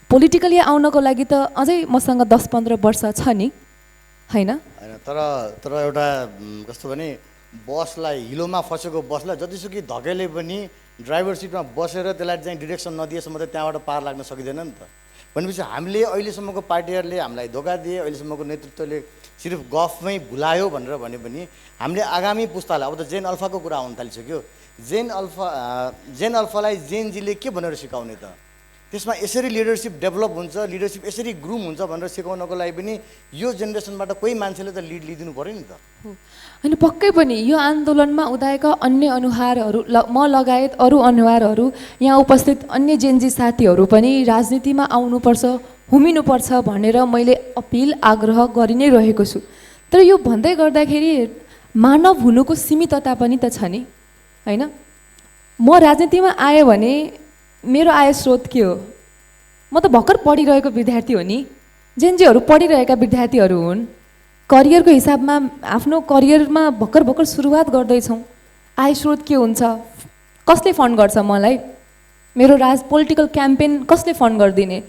[SPEAKER 5] पोलिटिकली आउनको लागि त अझै मसँग 10-15 वर्ष छ नि होइन।
[SPEAKER 2] तर एउटा कस्तो भने बसलाई, हिलोमा फसेको बसलाई जतिसुकै धकेले पनि ड्राइभर सिटमा बसेर त्यसलाई चाहिँ डिरेक्सन नदिएसम्म त त्यहाँबाट पार लाग्न सकिँदैन नि त। भनेपछि हामीले अहिलेसम्मको पार्टीहरूले हामीलाई धोका दिए, अहिलेसम्मको नेतृत्वले सिर्फ गफमै भुलायो भनेर भने पनि हामीले आगामी पुस्तालाई, अब त जेन अल्फाको कुरा आउन थालिसक्यो, जेन अल्फालाई जेनजीले के भनेर सिकाउने त? त्यसमा यसरी लिडरसिप डेभलप हुन्छ, लिडरसिप यसरी ग्रुम हुन्छ भनेर सिकाउनको लागि पनि यो जेनेरेसनबाट कोही मान्छेले त लिड लिइदिनु पऱ्यो नि त।
[SPEAKER 5] होइन, पक्कै पनि यो आन्दोलनमा उदाएका अन्य अनुहारहरू, म लगायत अरू अनुहारहरू, यहाँ उपस्थित अन्य जेनजी साथीहरू पनि राजनीतिमा आउनुपर्छ, हुमिनुपर्छ भनेर मैले अपिल, आग्रह गरि नै रहेको छु। तर यो भन्दै गर्दाखेरि मानव हुनुको सीमितता पनि त छ नि होइन। म राजनीतिमा आएँ भने मेरो आय स्रोत के हो? म म त भर्खर पढिरहेको विद्यार्थी हो नि, जेनजीहरू पढिरहेका विद्यार्थीहरू हुन्, करियरको हिसाबमा आफ्नो करियरमा भर्खर भर्खर सुरुवात गर्दैछौँ। आय स्रोत के हुन्छ, कसले फन्ड गर्छ मलाई, मेरो पोलिटिकल क्याम्पेन कसले फन्ड गरिदिने,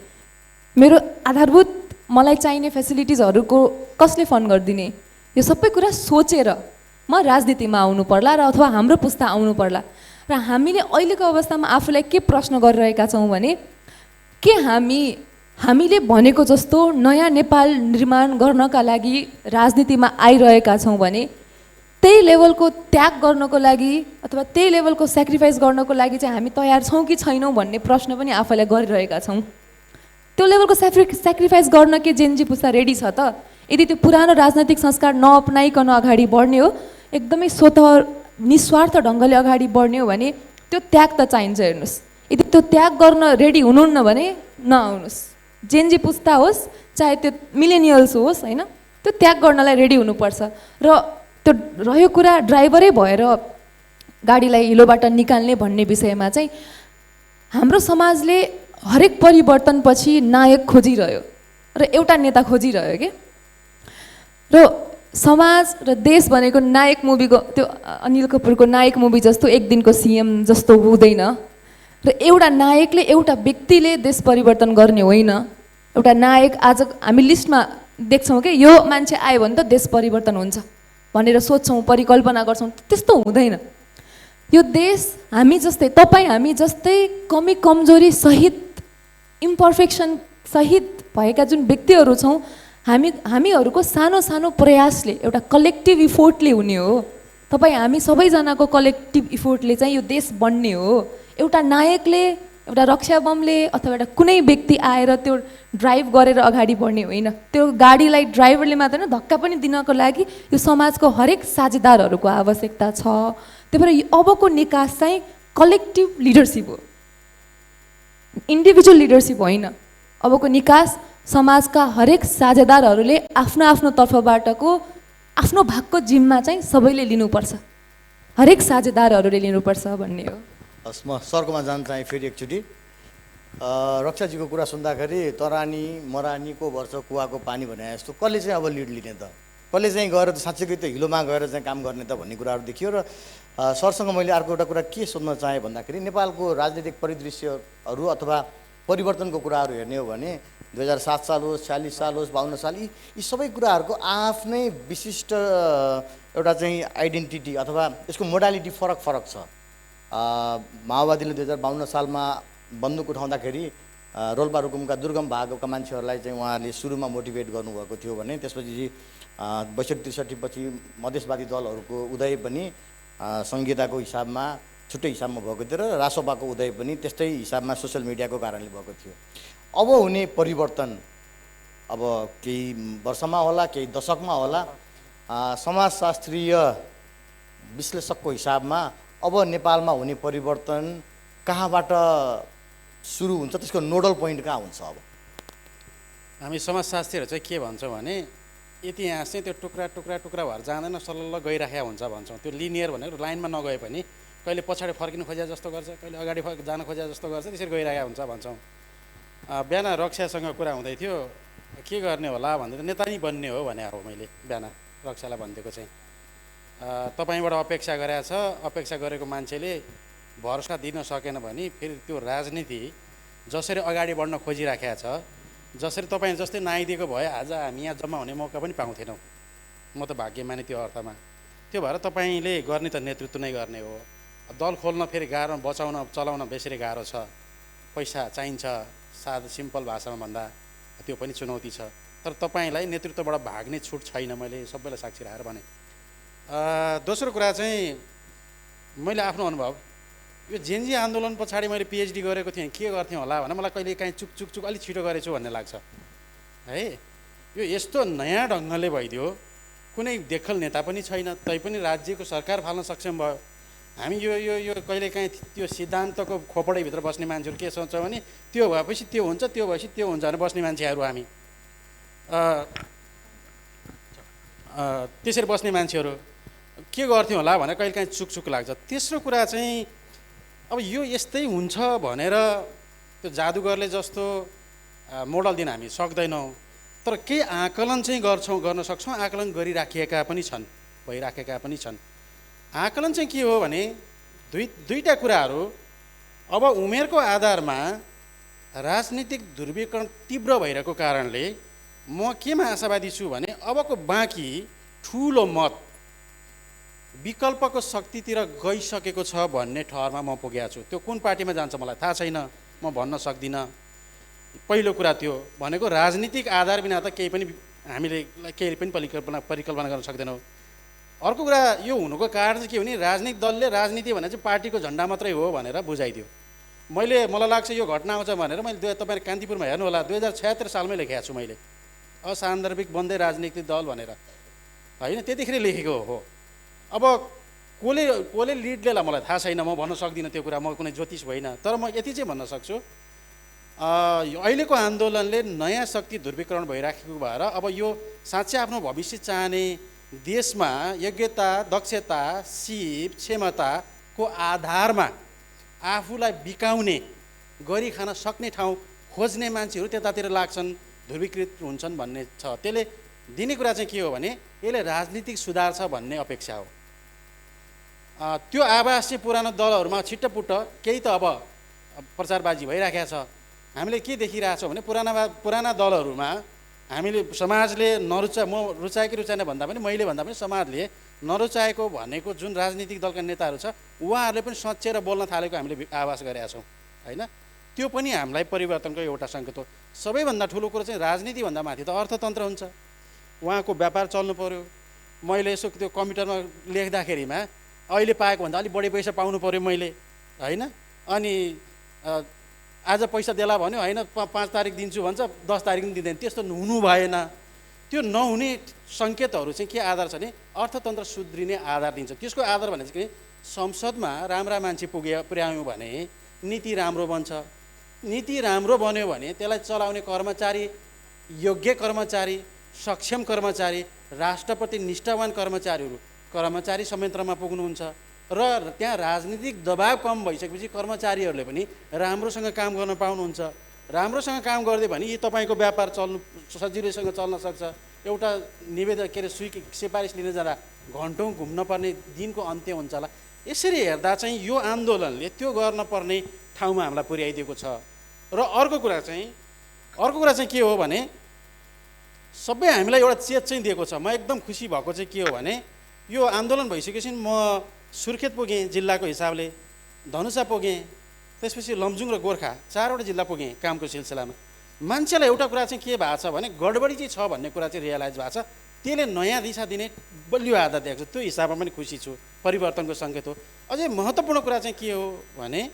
[SPEAKER 5] मेरो आधारभूत मलाई चाहिने फेसिलिटिजहरूको कसले फन्ड गरिदिने, यो सबै कुरा सोचेर म राजनीतिमा आउनु पर्ला र अथवा हाम्रो पुस्ता आउनु पर्ला। र हामीले अहिलेको अवस्थामा आफूलाई के प्रश्न गरिरहेका छौँ भने के हामीले भनेको जस्तो नयाँ नेपाल निर्माण गर्नका लागि राजनीतिमा आइरहेका छौँ भने त्यही लेभलको त्याग गर्नको लागि अथवा त्यही लेभलको सेक्रिफाइस गर्नको लागि चाहिँ हामी तयार छौँ कि छैनौँ भन्ने प्रश्न पनि आफूलाई गरिरहेका छौँ। त्यो लेभलको सेक्रिफाइस गर्न के जेनजी पुस्ता रेडी छ त? यदि त्यो पुरानो राजनैतिक संस्कार नअपनाइकन अगाडि बढ्ने हो, एकदमै स्वतः निस्वार्थ ढङ्गले अगाडि बढ्ने हो भने त्यो त्याग त चाहिन्छ। हेर्नुहोस्, यदि त्यो त्याग गर्न रेडी हुनुहुन्न भने नआउनुहोस्। जेनजी पुस्ता होस् चाहे त्यो मिलेनियल्स होस्, होइन, त्यो त्याग गर्नलाई रेडी हुनुपर्छ। र त्यो रह्यो कुरा ड्राइभरै भएर गाडीलाई हिलोबाट निकाल्ने भन्ने विषयमा चाहिँ हाम्रो समाजले हरेक परिवर्तनपछि नायक खोजिरह्यो र एउटा नेता खोजिरह्यो के। र समाज र देश भनेको नायक मुभीको त्यो अनिल कपुरको नायक मुभी जस्तो एक दिनको सिएम जस्तो हुँदैन। र एउटा नायकले एउटा व्यक्तिले देश परिवर्तन गर्ने होइन। एउटा नायक आज हामी लिस्टमा देख्छौँ कि यो मान्छे आयो भने त देश परिवर्तन हुन्छ भनेर सोध्छौँ, परिकल्पना गर्छौँ, त्यस्तो हुँदैन। यो देश हामी जस्तै, तपाईँ हामी जस्तै कमी कमजोरी सहित, इम्पर्फेक्सन सहित भएका जुन व्यक्तिहरू छौँ, हामीहरूको सानो सानो प्रयासले एउटा कलेक्टिभ इफोर्टले हुने हो। तपाईँ हामी सबैजनाको कलेक्टिभ इफोर्टले चाहिँ यो देश बन्ने हो। एउटा नायकले, एउटा रक्षा बमले अथवा एउटा कुनै व्यक्ति आएर त्यो ड्राइभ गरेर अगाडि बढ्ने होइन। त्यो गाडीलाई ड्राइभरले मात्र होइन, धक्का पनि दिनको लागि यो समाजको हरेक साझेदारहरूको आवश्यकता छ। त्यही भएर अबको निकास चाहिँ कलेक्टिभ लिडरसिप हो, इन्डिभिजुअल लिडरसिप होइन। अबको निकास समाजका हरेक साझेदारहरूले आफ्नो आफ्नो तर्फबाटको आफ्नो भागको जिम्मा चाहिँ सबैले लिनुपर्छ, हरेक साझेदारहरूले लिनुपर्छ भन्ने हो।
[SPEAKER 2] हस्, म सरकोमा जान चाहेँ फेरि एकचोटि। रक्षाजीको कुरा सुन्दाखेरि तरानी मरानीको वर्ष कुवाको पानी भने जस्तो कसले चाहिँ अब लिड लिने त, कसले चाहिँ गएर साँच्चैकै त्यो हिलोमा गएर चाहिँ काम गर्ने त भन्ने कुराहरू देखियो। र सरसँग मैले अर्को एउटा कुरा के सोध्न चाहेँ भन्दाखेरि नेपालको राजनीतिक परिदृश्यहरू अथवा परिवर्तनको कुराहरू हेर्ने हो भने 2007 साल होस्, 46 साल होस्, 52 साल, यी सबै कुराहरूको आफ्नै विशिष्ट एउटा चाहिँ आइडेन्टिटी अथवा यसको मोडालिटी फरक फरक छ। माओवादीले 2052 सालमा बन्दुक उठाउँदाखेरि रोल्पा रुकुमका दुर्गम भागका मान्छेहरूलाई चाहिँ उहाँले सुरुमा मोटिभेट गर्नुभएको थियो भने त्यसपछि 62-63 पछि मधेसवादी दलहरूको उदय पनि संहिताको हिसाबमा छुट्टै हिसाबमा भएको थियो र रासोपाको उदय पनि त्यस्तै हिसाबमा सोसियल मिडियाको कारणले भएको थियो। अब हुने परिवर्तन अब केही वर्षमा होला, केही दशकमा होला, समाजशास्त्रीय विश्लेषकको हिसाबमा अब नेपालमा हुने परिवर्तन कहाँबाट सुरु हुन्छ, त्यसको नोडल पोइन्ट कहाँ हुन्छ? अब
[SPEAKER 3] हामी समाजशास्त्रीहरू चाहिँ के भन्छौँ भने इतिहास चाहिँ त्यो टुक्रा टुक्रा टुक्रा भएर जाँदैन, सल्ल गइराखेको हुन्छ भन्छौँ। त्यो लिनियर भनेको लाइनमा नगए पनि कहिले पछाडि फर्किनु खोजे जस्तो गर्छ, कहिले अगाडि जान खोजे जस्तो गर्छ, त्यसरी गइरहेको हुन्छ भन्छौँ। बिहान रक्षासँग कुरा हुँदै थियो, के गर्ने होला भन्दै नेता नै बन्ने हो भने हो। मैले बिहान रक्षालाई भनिदिएको चाहिँ तपाईँबाट अपेक्षा गरेको छ, अपेक्षा गरेको मान्छेले भरोसा दिन सकेन भने फेरि त्यो राजनीति जसरी अगाडि बढ्न खोजिराखेको छ, जसरी तपाईँ जस्तै नआइदिएको भए आज हामी यहाँ जम्मा हुने मौका पनि पाउँथेनौँ। म त भाग्यमानी त्यो अर्थमा। त्यो भएर तपाईँले गर्ने त नेतृत्व नै गर्ने हो। दल खोल्न फेरि गाह्रो, बचाउन चलाउन बेसरी गाह्रो छ, पैसा चाहिन्छ, सादा सिम्पल भाषामा भन्दा त्यो पनि चुनौती छ। तर तपाईँलाई नेतृत्वबाट भाग्ने छुट छैन, मैले सबैलाई साक्षी राखेर भने। दोस्रो कुरा चाहिँ मैले आफ्नो अनुभव, यो जेनजी आन्दोलन पछाडि मैले पिएचडी गरेको थिएँ, के गर्थेँ होला भने मलाई कहिले काहीँ चुक चुक चुक अलिक छिटो गरेछु भन्ने लाग्छ है। यो यस्तो नयाँ ढङ्गले भइदियो, कुनै देखल नेता पनि छैन, तैपनि राज्यको सरकार फाल्न सक्षम भयो। हामी यो यो यो कहिले काहीँ त्यो सिद्धान्तको खोपडैभित्र बस्ने मान्छेहरू के सोच्छौँ भने त्यो भएपछि त्यो हुन्छ, त्यो भएपछि त्यो हुन्छ भनेर बस्ने मान्छेहरू हामी, त्यसरी बस्ने मान्छेहरू के गर्थ्यौँ होला भनेर कहिले काहीँ चुक चुक लाग्छ। तेस्रो कुरा चाहिँ अब यो यस्तै हुन्छ भनेर त्यो जादुगरले जस्तो मोडल दिन हामी सक्दैनौँ, तर केही आकलन चाहिँ गर्न सक्छौँ। आकलन गरिराखिएका पनि छन्, भइराखेका पनि छन्। आकलन चाहिँ के हो भने दुईटा कुराहरू। अब उमेरको आधारमा राजनीतिक ध्रुवीकरण तीव्र भइरहेको कारणले म केमा आशावादी छु भने अबको बाँकी ठुलो मत विकल्पको शक्तितिर गइसकेको छ भन्ने ठहरमा म पुगेको छु। त्यो कुन पार्टीमा जान्छ मलाई थाहा छैन, म भन्न सक्दिनँ। पहिलो कुरा त्यो भनेको राजनीतिक आधार बिना त केही पनि हामीले केही पनि परिकल्पना गर्न सक्दैनौँ। अर्को कुरा यो हुनुको कारण चाहिँ के हो भने राजनीतिक दलले राजनीति भने चाहिँ पार्टीको झन्डा मात्रै हो भनेर बुझाइदियो। मलाई लाग्छ यो घटना आउँछ भनेर मैले तपाईँ कान्तिपुरमा हेर्नु होला 2076 सालमै लेखेको छु मैले, असान्दर्भिक बन्दै राजनीतिक दल भनेर, होइन? त्यतिखेर लेखेको हो। अब कसले लिड लिएला मलाई थाहा छैन, म भन्न सक्दिनँ त्यो कुरा, म कुनै ज्योतिष होइन। तर म यति चाहिँ भन्न सक्छु, अहिलेको आन्दोलनले नयाँ शक्ति ध्रुवीकरण भइराखेको भएर अब यो साँच्चै आफ्नो भविष्य चाहने देशमा योग्यता, दक्षता, सिप, क्षमताको आधारमा आफूलाई बिकाउने, गरी खान सक्ने ठाउँ खोज्ने मान्छेहरू त्यतातिर लाग्छन्, ध्रुवीकृत हुन्छन् भन्ने छ। त्यसले दिने कुरा चाहिँ के हो भने यसले राजनीतिक सुधार छ भन्ने अपेक्षा हो। त्यो आवाज चाहिँ पुरानो दलहरूमा छिट्टपुट्ट केही त अब प्रचारबाजी भइराखेको छ। हामीले के देखिरहेछौँ भने पुराना दलहरूमा हामीले समाजले म रुचाएन भन्दा पनि मैले भन्दा पनि समाजले नरुचाएको भनेको जुन राजनीतिक दलका नेताहरू छ उहाँहरूले पनि सच्याएर बोल्न थालेको हामीले आवाज गरेका छौँ, होइन? त्यो पनि हामीलाई परिवर्तनको एउटा सङ्केत हो। सबैभन्दा ठुलो कुरो चाहिँ राजनीतिभन्दा माथि त अर्थतन्त्र हुन्छ। उहाँको व्यापार चल्नु पऱ्यो। मैले यसो त्यो कम्प्युटरमा लेख्दाखेरिमा अहिले पाएको भन्दा अलिक बढी पैसा पाउनु पऱ्यो मैले, होइन? अनि आज पैसा देला भन्यो, होइन 5 तारिक दिन्छु भन्छ, 10 तारिक पनि दिँदैन। त्यस्तो हुनु भएन। त्यो नहुने सङ्केतहरू चाहिँ के आधार छ भने अर्थतन्त्र सुध्रिने आधार दिन्छ। त्यसको आधार भने चाहिँ संसदमा राम्रा मान्छे पुर्यायौँ भने नीति राम्रो बन्छ। नीति राम्रो बन्यो भने त्यसलाई चलाउने कर्मचारी, योग्य कर्मचारी, सक्षम कर्मचारी, राष्ट्रप्रति निष्ठावान कर्मचारी संयन्त्रमा पुग्नुहुन्छ र त्यहाँ राजनीतिक दबाव कम भइसकेपछि कर्मचारीहरूले पनि राम्रोसँग काम गर्न पाउनुहुन्छ। राम्रोसँग काम गरिदियो भने यी तपाईँको व्यापार सजिलैसँग चल्न सक्छ। एउटा निवेदन सिफारिस लिन जाँदा घन्टौँ घुम्न पर्ने दिनको अन्त्य हुन्छ होला। यसरी हेर्दा चाहिँ यो आन्दोलनले त्यो गर्न पर्ने ठाउँमा हामीलाई पुर्याइदिएको छ। र अर्को कुरा चाहिँ के हो भने सबै हामीलाई एउटा चेत चाहिँ दिएको छ। म एकदम खुसी भएको चाहिँ के हो भने यो आन्दोलन भइसकेपछि म सुर्खेत पुगेँ जिल्लाको हिसाबले, धनुषा पुगेँ, त्यसपछि लमजुङ र गोर्खा 4वटा जिल्ला पुगेँ कामको सिलसिलामा। मान्छेलाई एउटा कुरा चाहिँ के भएको छ भने गडबडी चाहिँ छ भन्ने कुरा चाहिँ रियलाइज भएको छ। त्यसले नयाँ दिशा दिने बलियो आधार दिएको छ। त्यो हिसाबमा पनि खुसी छु, परिवर्तनको सङ्केत हो। अझै महत्त्वपूर्ण कुरा चाहिँ के हो भने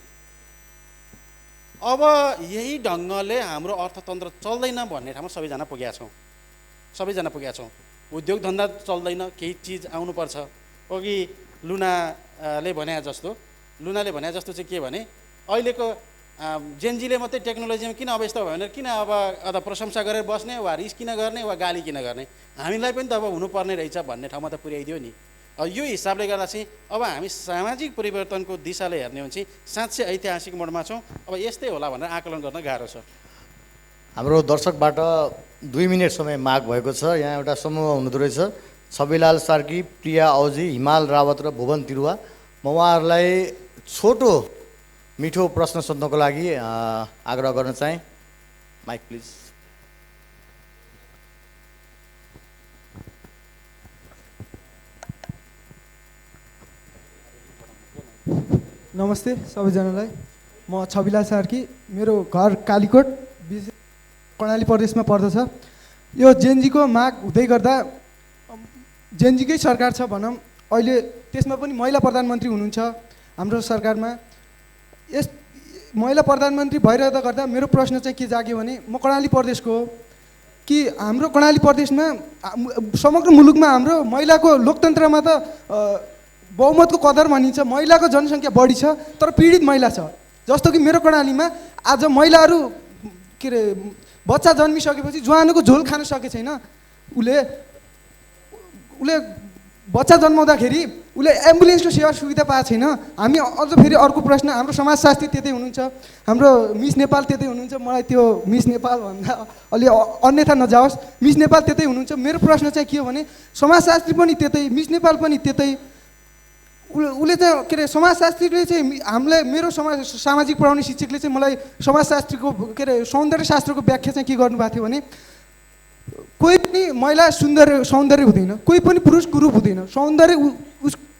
[SPEAKER 3] अब यही ढङ्गले हाम्रो अर्थतन्त्र चल्दैन भन्ने ठाउँमा सबैजना पुगेका छौँ। उद्योग धन्दा चल्दैन, केही चिज आउनुपर्छ। अघि लुनाले भने जस्तो चाहिँ के भने अहिलेको जेनजीले मात्रै टेक्नोलोजीमा किन अवस्था भयो भने किन अब प्रशंसा गरेर बस्ने वा रिस किन गर्ने वा गाली किन गर्ने, हामीलाई पनि त अब हुनुपर्ने रहेछ भन्ने ठाउँमा त पुर्याइदियो नि। यो हिसाबले गर्दा चाहिँ अब हामी सामाजिक परिवर्तनको दिशाले हेर्ने हो भने चाहिँ साँच्चै ऐतिहासिक मोडमा छौँ। अब यस्तै होला भनेर आकलन गर्न गाह्रो छ।
[SPEAKER 2] हाम्रो दर्शकबाट 2 मिनट समय माग भएको छ। यहाँ एउटा समूह हुनुहुँदो रहेछ, छविलाल सार्की, प्रिया औजी, हिमाल रावत र भुवन तिरुवा। म उहाँहरूलाई छोटो मिठो प्रश्न सोध्नको लागि आग्रह गर्न चाहेँ। Mic please.
[SPEAKER 7] नमस्ते सबैजनालाई। म छविलाल सार्की, मेरो घर कालीकोट, कर्णाली प्रदेशमा पर्दछ। यो जेनजीको माग हुँदै गर्दा जेनजीकै सरकार छ भनौँ, अहिले त्यसमा पनि महिला प्रधानमन्त्री हुनुहुन्छ हाम्रो सरकारमा। यस महिला प्रधानमन्त्री भइरहँदा गर्दा मेरो प्रश्न चाहिँ के जाग्यो भने म कर्णाली प्रदेशको हो कि हाम्रो कर्णाली प्रदेशमा समग्र मुलुकमा हाम्रो महिलाको लोकतन्त्रमा त बहुमतको कदर भनिन्छ, महिलाको जनसङ्ख्या बढी छ तर पीडित महिला छ। जस्तो कि मेरो कर्णालीमा आज महिलाहरू के अरे बच्चा जन्मिसकेपछि ज्वानोको झोल खान सके छैन, उसले बच्चा जन्माउँदाखेरि उसले एम्बुलेन्सको सेवा सुविधा पाएको छैन। हामी अझ फेरि अर्को प्रश्न, हाम्रो समाजशास्त्री त्यतै हुनुहुन्छ, हाम्रो मिस नेपाल त्यतै हुनुहुन्छ, मलाई त्यो मिस नेपाल भन्दा अलि अन्यथा नजाओस्, मिस नेपाल त्यतै हुनुहुन्छ। मेरो प्रश्न चाहिँ के हो भने समाजशास्त्री पनि त्यतै, मिस नेपाल पनि त्यतै, उसले चाहिँ के अरे समाजशास्त्रीले चाहिँ हामीलाई, मेरो सामाजिक पढाउने शिक्षकले चाहिँ मलाई समाजशास्त्रीको के अरे सौन्दर्यशास्त्रको व्याख्या चाहिँ के गर्नुभएको थियो भने कोही पनि महिला सौन्दर्य हुँदैन, कोही पनि पुरुष कुरूप हुँदैन, सौन्दर्य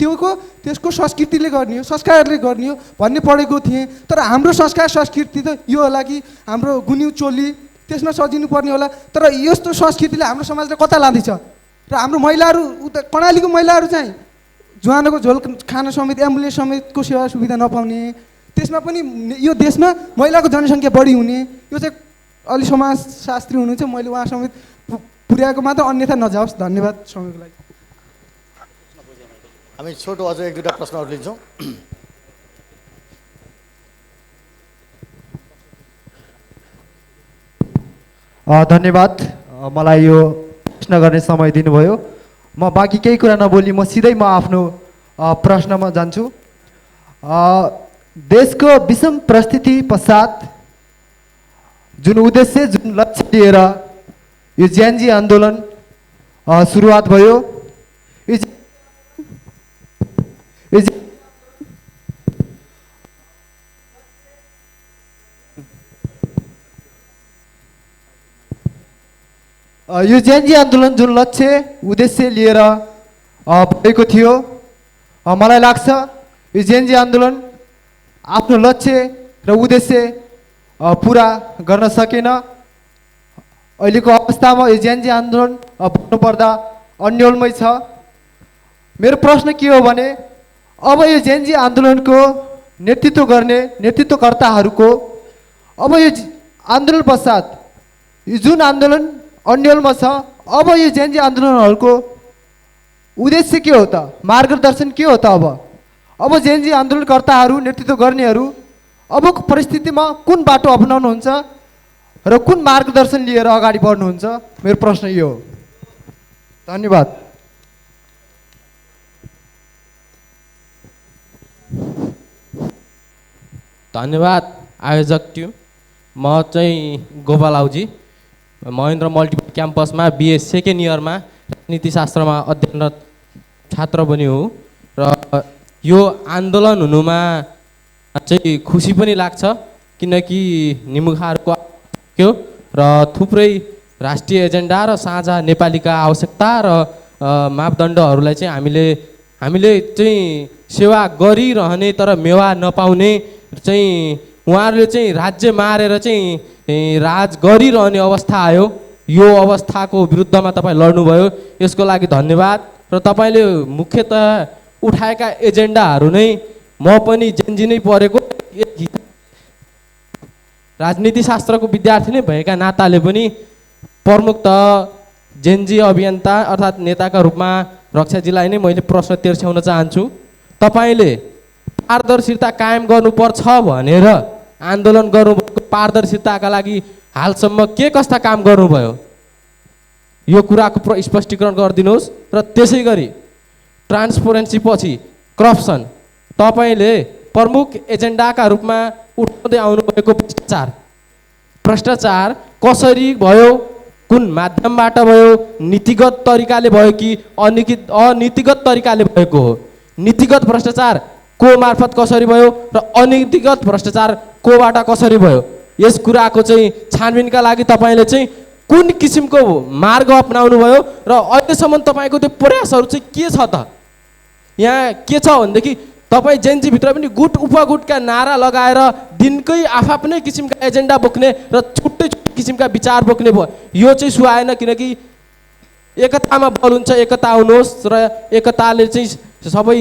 [SPEAKER 7] त्यसको संस्कृतिले गर्ने हो, संस्कारले गर्ने हो भन्ने पढेको थिएँ। तर हाम्रो संस्कार संस्कृति त यो होला कि हाम्रो गुन्यु चोली त्यसमा सजिनु पर्ने होला, तर यस्तो संस्कृतिले हाम्रो समाजलाई कता लाँदैछ। र हाम्रो महिलाहरू उता कर्णालीको महिलाहरू चाहिँ ज्वानोको झोल खान समेत, एम्बुलेन्स समेतको सेवा सुविधा नपाउने, त्यसमा पनि यो देशमा महिलाको जनसङ्ख्या बढी हुने, यो चाहिँ अलि समाजशास्त्री हुनुहुन्छ, मैले उहाँ समेत पुर्याएको मात्र, अन्यथा नजाओस्। धन्यवाद समयको लागि।
[SPEAKER 2] हामी छोटो अझ एक दुईवटा प्रश्नहरू लिन्छौँ।
[SPEAKER 8] धन्यवाद मलाई यो प्रश्न गर्ने समय दिनुभयो। म बाँकी केही कुरा नबोली म सिधै आफ्नो प्रश्नमा जान्छु। देशको विषम परिस्थिति पश्चात जुन उद्देश्य, जुन लक्ष्य लिएर यो जेएनजी आन्दोलन सुरुवात भयो, यो जेएनजी आन्दोलन जुन लक्ष्य उद्देश्य लिएर भएको थियो, मलाई लाग्छ यो जेएनजी आन्दोलन आफ्नो लक्ष्य र उद्देश्य पुरा गर्न सकेन। अहिलेको अवस्थामा यो जेएनजी आन्दोलन भन्नुपर्दा अन्यलमै छ। मेरो प्रश्न के हो भने अब यो जेएनजी आन्दोलनको नेतृत्व गर्ने नेतृत्वकर्ताहरूको अब यो आन्दोलन पश्चात यो जुन आन्दोलन अन्यलमा छ, अब यो जेएनजी आन्दोलनहरूको उद्देश्य के हो त, मार्गदर्शन के हो त? अब जेएनजी आन्दोलनकर्ताहरू, नेतृत्व गर्नेहरू अबको परिस्थितिमा कुन बाटो अपनाउनुहुन्छ र कुन मार्गदर्शन लिएर अगाडि बढ्नुहुन्छ? मेरो प्रश्न यो हो। धन्यवाद।
[SPEAKER 9] धन्यवाद आयोजक टिम। म चाहिँ गोपाल आउजी, महेन्द्र मल्टिपल क्याम्पसमा बिए सेकेन्ड इयरमा राजनीतिशास्त्रमा अध्ययनरत छात्र पनि हो। र यो आन्दोलन हुनुमा चाहिँ खुसी पनि लाग्छ, किनकि निमुखाहरूको थियो र थुप्रै राष्ट्रिय एजेन्डा र साझा नेपालीका आवश्यकता र मापदण्डहरूलाई चाहिँ हामीले चाहिँ सेवा गरिरहने तर मेवा नपाउने चाहिँ उहाँहरूले चाहिँ राज्य मारेर चाहिँ राज गरिरहने अवस्था आयो। यो अवस्थाको विरुद्धमा तपाईँ लड्नुभयो, यसको लागि धन्यवाद। र तपाईँले मुख्यतः उठाएका एजेन्डाहरू नै म पनि जेएनजी नै पढेको राजनीतिशास्त्रको विद्यार्थी नै भएका नाताले पनि प्रमुखतः जेएनजी अभियन्ता अर्थात् नेताका रूपमा रक्षाजीलाई नै मैले प्रश्न तेर्स्याउन चाहन्छु। तपाईँले पारदर्शिता कायम गर्नुपर्छ भनेर आन्दोलन गर्नुभएको पारदर्शिताका लागि हालसम्म के कस्ता काम गर्नुभयो, यो कुराको स्पष्टीकरण गरिदिनुहोस्। र त्यसै गरी ट्रान्सपरेन्सी पछि करप्सन तपाईँले प्रमुख एजेन्डाका रूपमा उठाउँदै आउनुभएको भ्रष्टाचार कसरी भयो, कुन माध्यमबाट भयो, नीतिगत तरिकाले भयो कि अनीतिगत तरिकाले भएको हो? नीतिगत भ्रष्टाचार को मार्फत कसरी भयो र अनीतिगत भ्रष्टाचार कोबाट कसरी भयो? यस कुराको चाहिँ छानबिनका लागि तपाईँले चाहिँ कुन किसिमको मार्ग अपनाउनु भयो र अहिलेसम्म तपाईँको त्यो प्रयासहरू चाहिँ के छ त? यहाँ के छ भनेदेखि तपाईँ जेएनजीभित्र पनि गुट उपगुटका नारा लगाएर दिनकै आफ्नै किसिमका एजेन्डा बोक्ने र छुट्टै किसिमका विचार बोक्ने भयो, यो चाहिँ सुहाएन। किनकि एकतामा बल हुन्छ, एकता आउनुहोस् र एकताले चाहिँ सबै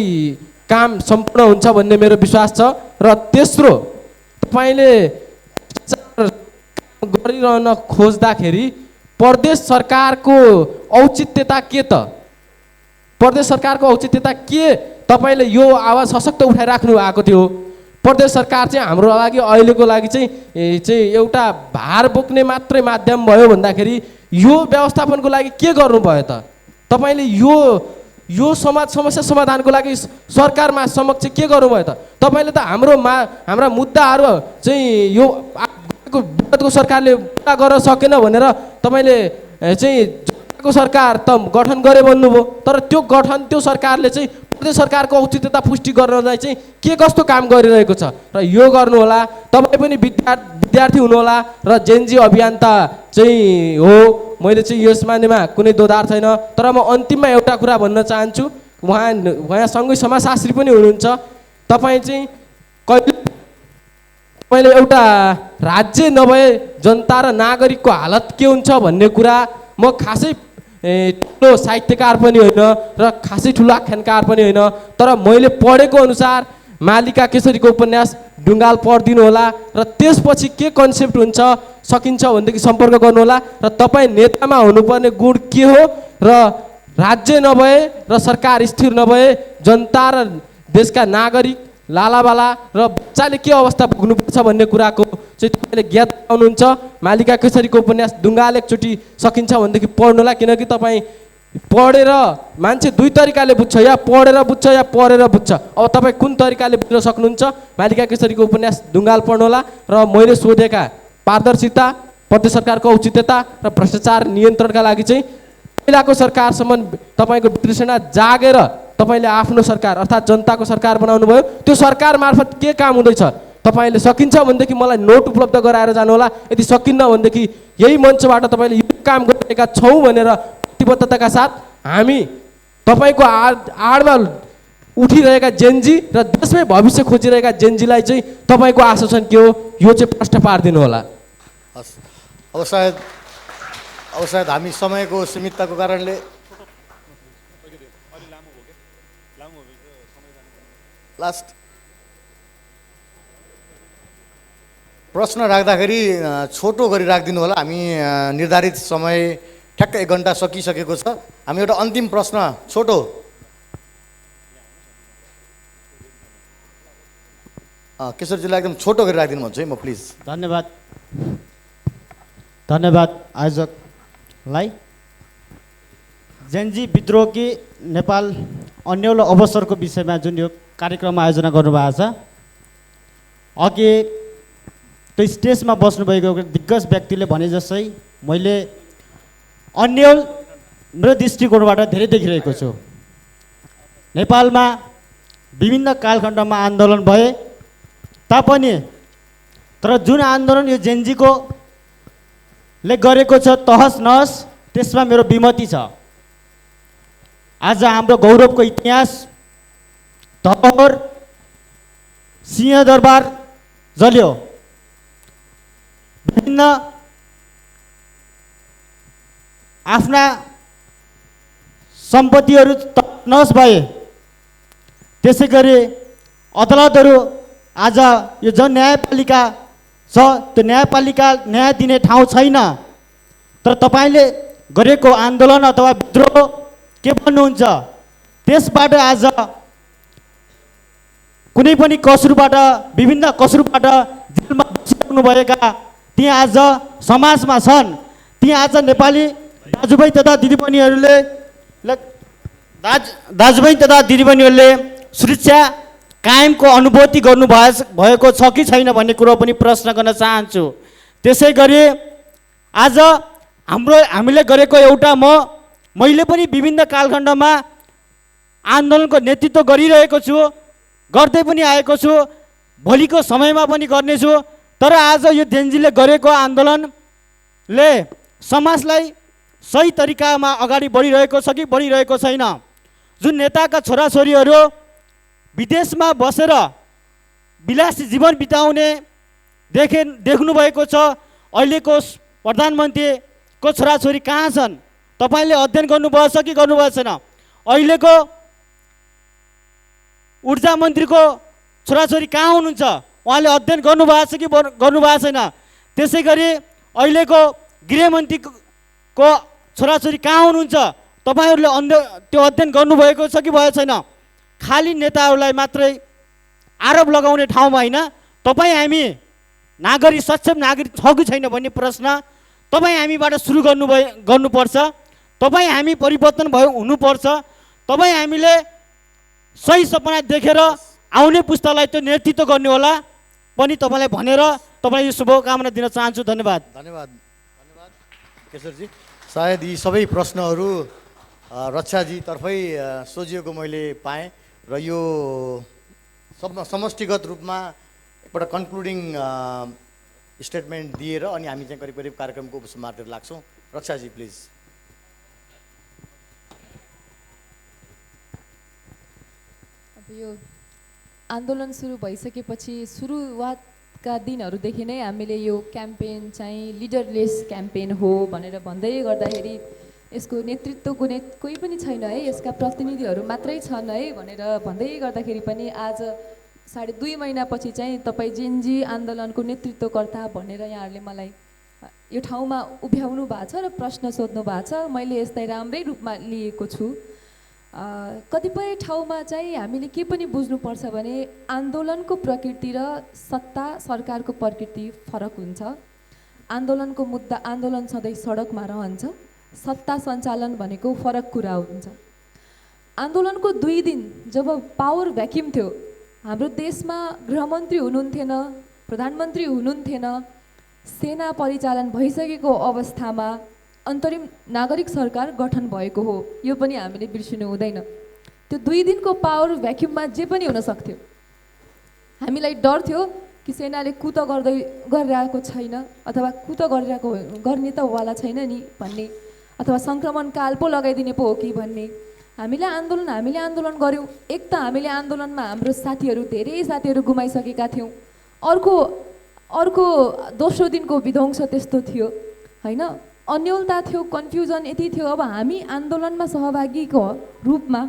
[SPEAKER 9] काम सम्पूर्ण हुन्छ भन्ने मेरो विश्वास छ। र तेस्रो, तपाईँले गरिरहन खोज्दाखेरि प्रदेश सरकारको औचित्यता के त? प्रदेश सरकारको औचित्यता के? तपाईँले यो आवाज सशक्त उठाइराख्नु भएको थियो। प्रदेश सरकार चाहिँ हाम्रो लागि अहिलेको लागि चाहिँ एउटा भार बोक्ने मात्रै माध्यम भयो भन्दाखेरि यो व्यवस्थापनको लागि के गर्नुभयो त? तपाईँले यो समाज समस्या समाधानको लागि सरकारमा समक्ष के गर्नुभयो त? तपाईँले त हाम्रा मुद्दाहरू चाहिँ यो विगतको सरकारले पुरा गर्न सकेन भनेर तपाईँले चाहिँ जनताको सरकार त गठन गरे भन्नुभयो। तर त्यो सरकारले चाहिँ प्रदेश सरकारको औचित्यता पुष्टि गर्नलाई चाहिँ के कस्तो काम गरिरहेको छ र यो गर्नुहोला। तपाईँ पनि विद्यार्थी हुनुहोला र जेनजी अभियन्ता चाहिँ हो, मैले चाहिँ यस मानेमा कुनै दोधार छैन। तर म अन्तिममा एउटा कुरा भन्न चाहन्छु, उहाँसँगै समाजशास्त्री पनि हुनुहुन्छ। तपाईँ चाहिँ तपाईँले एउटा राज्य नभए जनता र नागरिकको हालत के हुन्छ भन्ने कुरा, म खासै ठुलो साहित्यकार पनि होइन र खासै ठुलो आख्यानकार पनि होइन, तर मैले पढेको अनुसार मालिका केसरीको उपन्यास ढुङ्गाल पढिदिनु होला र त्यसपछि के कन्सेप्ट हुन्छ सकिन्छ भनेदेखि सम्पर्क गर्नुहोला। र तपाईँ नेतामा हुनुपर्ने गुण के हो र राज्य नभए र सरकार स्थिर नभए जनता र देशका नागरिक लालाबाला र बच्चाले के अवस्था भोग्नुपर्छ भन्ने कुराको चाहिँ तपाईँले ज्ञात पाउनुहुन्छ। मालिका केसरीको उपन्यास ढुङ्गाल एकचोटि सकिन्छ भनेदेखि पढ्नुहोला, किनकि तपाईँ पढेर मान्छे दुई तरिकाले बुझ्छ, या पढेर बुझ्छ या पढेर बुझ्छ। अब तपाईँ कुन तरिकाले बुझ्न सक्नुहुन्छ? मालिका केसरीको उपन्यास ढुङ्गाल पढ्नुहोला। र मैले सोधेका पारदर्शिता, प्रदेश सरकारको औचित्यता र भ्रष्टाचार नियन्त्रणका लागि चाहिँ पहिलाको सरकारसम्म तपाईँको विश्लेषणा जागेर तपाईँले आफ्नो सरकार अर्थात् जनताको सरकार बनाउनु भयो। त्यो सरकार मार्फत के काम हुँदैछ तपाईँले सकिन्छ भनेदेखि मलाई नोट उपलब्ध गराएर जानुहोला। यदि सकिन्न भनेदेखि यही मञ्चबाट तपाईँले यो काम गरिरहेका छौँ भनेर प्रतिबद्धताका साथ हामी तपाईँको आडमा उठिरहेका जेनजी र देशमै भविष्य खोजिरहेका जेनजीलाई चाहिँ तपाईँको आश्वासन के हो, यो चाहिँ प्रश्न पारिदिनु होला।
[SPEAKER 2] हस्, अब सायद हामी समयको सीमितताको कारणले लास्ट प्रश्न राख्दाखेरि छोटो गरी राखिदिनु होला। हामी निर्धारित समय ठ्याक्क 1 घन्टा सकिसकेको छ। हामी एउटा अन्तिम प्रश्न छोटो केशरजीलाई एकदम छोटो गरी राखिदिनु भन्छु है म, प्लिज।
[SPEAKER 10] धन्यवाद आयोजकलाई। जेनजी विद्रोह कि नेपाल अन्यौलो अवसरको विषयमा जुन यो कार्यक्रम आयोजना गर्नुभएको छ, अघि त्यो स्टेजमा बस्नुभएको दिग्गज व्यक्तिले भने जस्तै मैले अन्यल मेरो दृष्टिकोणबाट धेरै देखिरहेको छु। नेपालमा विभिन्न कालखण्डमा आन्दोलन भए तापनि तर जुन आन्दोलन यो जेनजीको ले गरेको छ तहस नहस, त्यसमा मेरो विमति छ। आज हाम्रो गौरवको इतिहास, धरोहर, सिंहदरबार जल्यो, विभिन्न आफ्ना सम्पत्तिहरू नष्ट भए। त्यसै गरी अदालतहरू आज यो जुन न्यायपालिका छ त्यो न्यायपालिका न्याय दिने ठाउँ छैन। तर तपाईँले गरेको आन्दोलन अथवा विद्रोह के भन्नुहुन्छ, त्यसबाट आज कुनै पनि कसुरबाट विभिन्न कसुरबाट जेलमा बसिराख्नुभएका ती आज समाजमा छन्। ती आज नेपाली दाजुभाइ तथा दिदीबहिनीहरूले सुरक्षा कायमको अनुभूति गर्नुभएको छ कि छैन भन्ने कुरो पनि प्रश्न गर्न चाहन्छु। त्यसै गरी आज हामीले गरेको एउटा मैले पनि विभिन्न कालखण्डमा आन्दोलनको नेतृत्व गरिरहेको छु, गर्दै पनि आएको छु, भोलिको समयमा पनि गर्नेछु। तर आज यो जेनजीले गरेको आन्दोलनले समाजलाई सही तरिकामा अगाडि बढिरहेको छ कि बढिरहेको छैन? जुन नेताका छोराछोरीहरू विदेशमा बसेर विलासी जीवन बिताउने देख्नुभएको छ, अहिलेको प्रधानमन्त्रीको छोराछोरी कहाँ छन्? तपाईँले अध्ययन गर्नुभएछ कि गर्नुभएको छैन? अहिलेको ऊर्जा मन्त्रीको छोराछोरी कहाँ हुनुहुन्छ? उहाँले अध्ययन गर्नुभएको छ कि गर्नुभएको छैन? त्यसै गरी अहिलेको गृहमन्त्रीको छोराछोरी कहाँ हुनुहुन्छ? तपाईँहरूले त्यो अध्ययन गर्नुभएको छ कि भएको छैन? खाली नेताहरूलाई मात्रै आरोप लगाउने ठाउँमा होइन, तपाईँ हामी नागरिक सक्षम नागरिक छ कि छैन भन्ने प्रश्न तपाईँ हामीबाट सुरु गर्नुपर्छ। तपाईँ हामी परिवर्तन हुनुपर्छ। तपाईँ हामीले सही सपना देखेर आउने पुस्तालाई त्यो नेतृत्व गर्ने होला पनि तपाईँलाई भनेर तपाईँलाई यो शुभकामना दिन चाहन्छु। धन्यवाद।
[SPEAKER 2] धन्यवाद धन्यवाद केशरजी। सायद यी सबै प्रश्नहरू रक्षाजीतर्फै सोझिएको मैले पाएँ र यो समष्टिगत रूपमा एकपल्ट कन्क्लुडिङ स्टेटमेन्ट दिएर अनि हामी चाहिँ करिब करिब कार्यक्रमको उपसमाप्तिर लाग्छौँ। रक्षाजी प्लिज।
[SPEAKER 5] अब यो आन्दोलन सुरु भइसकेपछि सुरुवातका दिनहरूदेखि नै हामीले यो क्याम्पेन चाहिँ लिडरलेस क्याम्पेन हो भनेर भन्दै गर्दाखेरि यसको नेतृत्व कोही पनि छैन है, यसका प्रतिनिधिहरू मात्रै छन् है भनेर भन्दै गर्दाखेरि पनि आज 2.5 महिनापछि चाहिँ तपाईँ जेनजी आन्दोलनको नेतृत्वकर्ता भनेर यहाँहरूले मलाई यो ठाउँमा उभ्याउनु भएको छ र प्रश्न सोध्नु भएको छ। मैले यसलाई राम्रै रूपमा लिएको छु। कतिपय ठाउँमा चाहिँ हामीले के पनि बुझ्नुपर्छ भने आन्दोलनको प्रकृति र सत्ता सरकारको प्रकृति फरक हुन्छ। आन्दोलनको मुद्दा आन्दोलन सधैँ सडकमा रहन्छ, सत्ता सञ्चालन भनेको फरक कुरा हुन्छ। आन्दोलनको 2 दिन जब पावर भ्याक्युम थियो, हाम्रो देशमा गृहमन्त्री हुनुहुन्थेन, प्रधानमन्त्री हुनुहुन्थेन, सेना परिचालन भइसकेको अवस्थामा अन्तरिम नागरिक सरकार गठन भएको हो, यो पनि हामीले बिर्सिनु हुँदैन। त्यो 2 दिनको पावर भ्याक्युममा जे पनि हुन सक्थ्यो। हामीलाई डर थियो कि सेनाले कुत गरिरहेको छैन अथवा कुत गर्ने त वाला छैन नि भन्ने, अथवा सङ्क्रमण काल पो लगाइदिने पो हो कि भन्ने। हामीले आन्दोलन गऱ्यौँ। एक त हामीले आन्दोलनमा हाम्रो धेरै साथीहरू गुमाइसकेका थियौँ। अर्को दोस्रो दिनको विध्वंस त्यस्तो थियो होइन, अन्योलता थियो, कन्फ्युजन यति थियो। अब हामी आन्दोलनमा सहभागीको रूपमा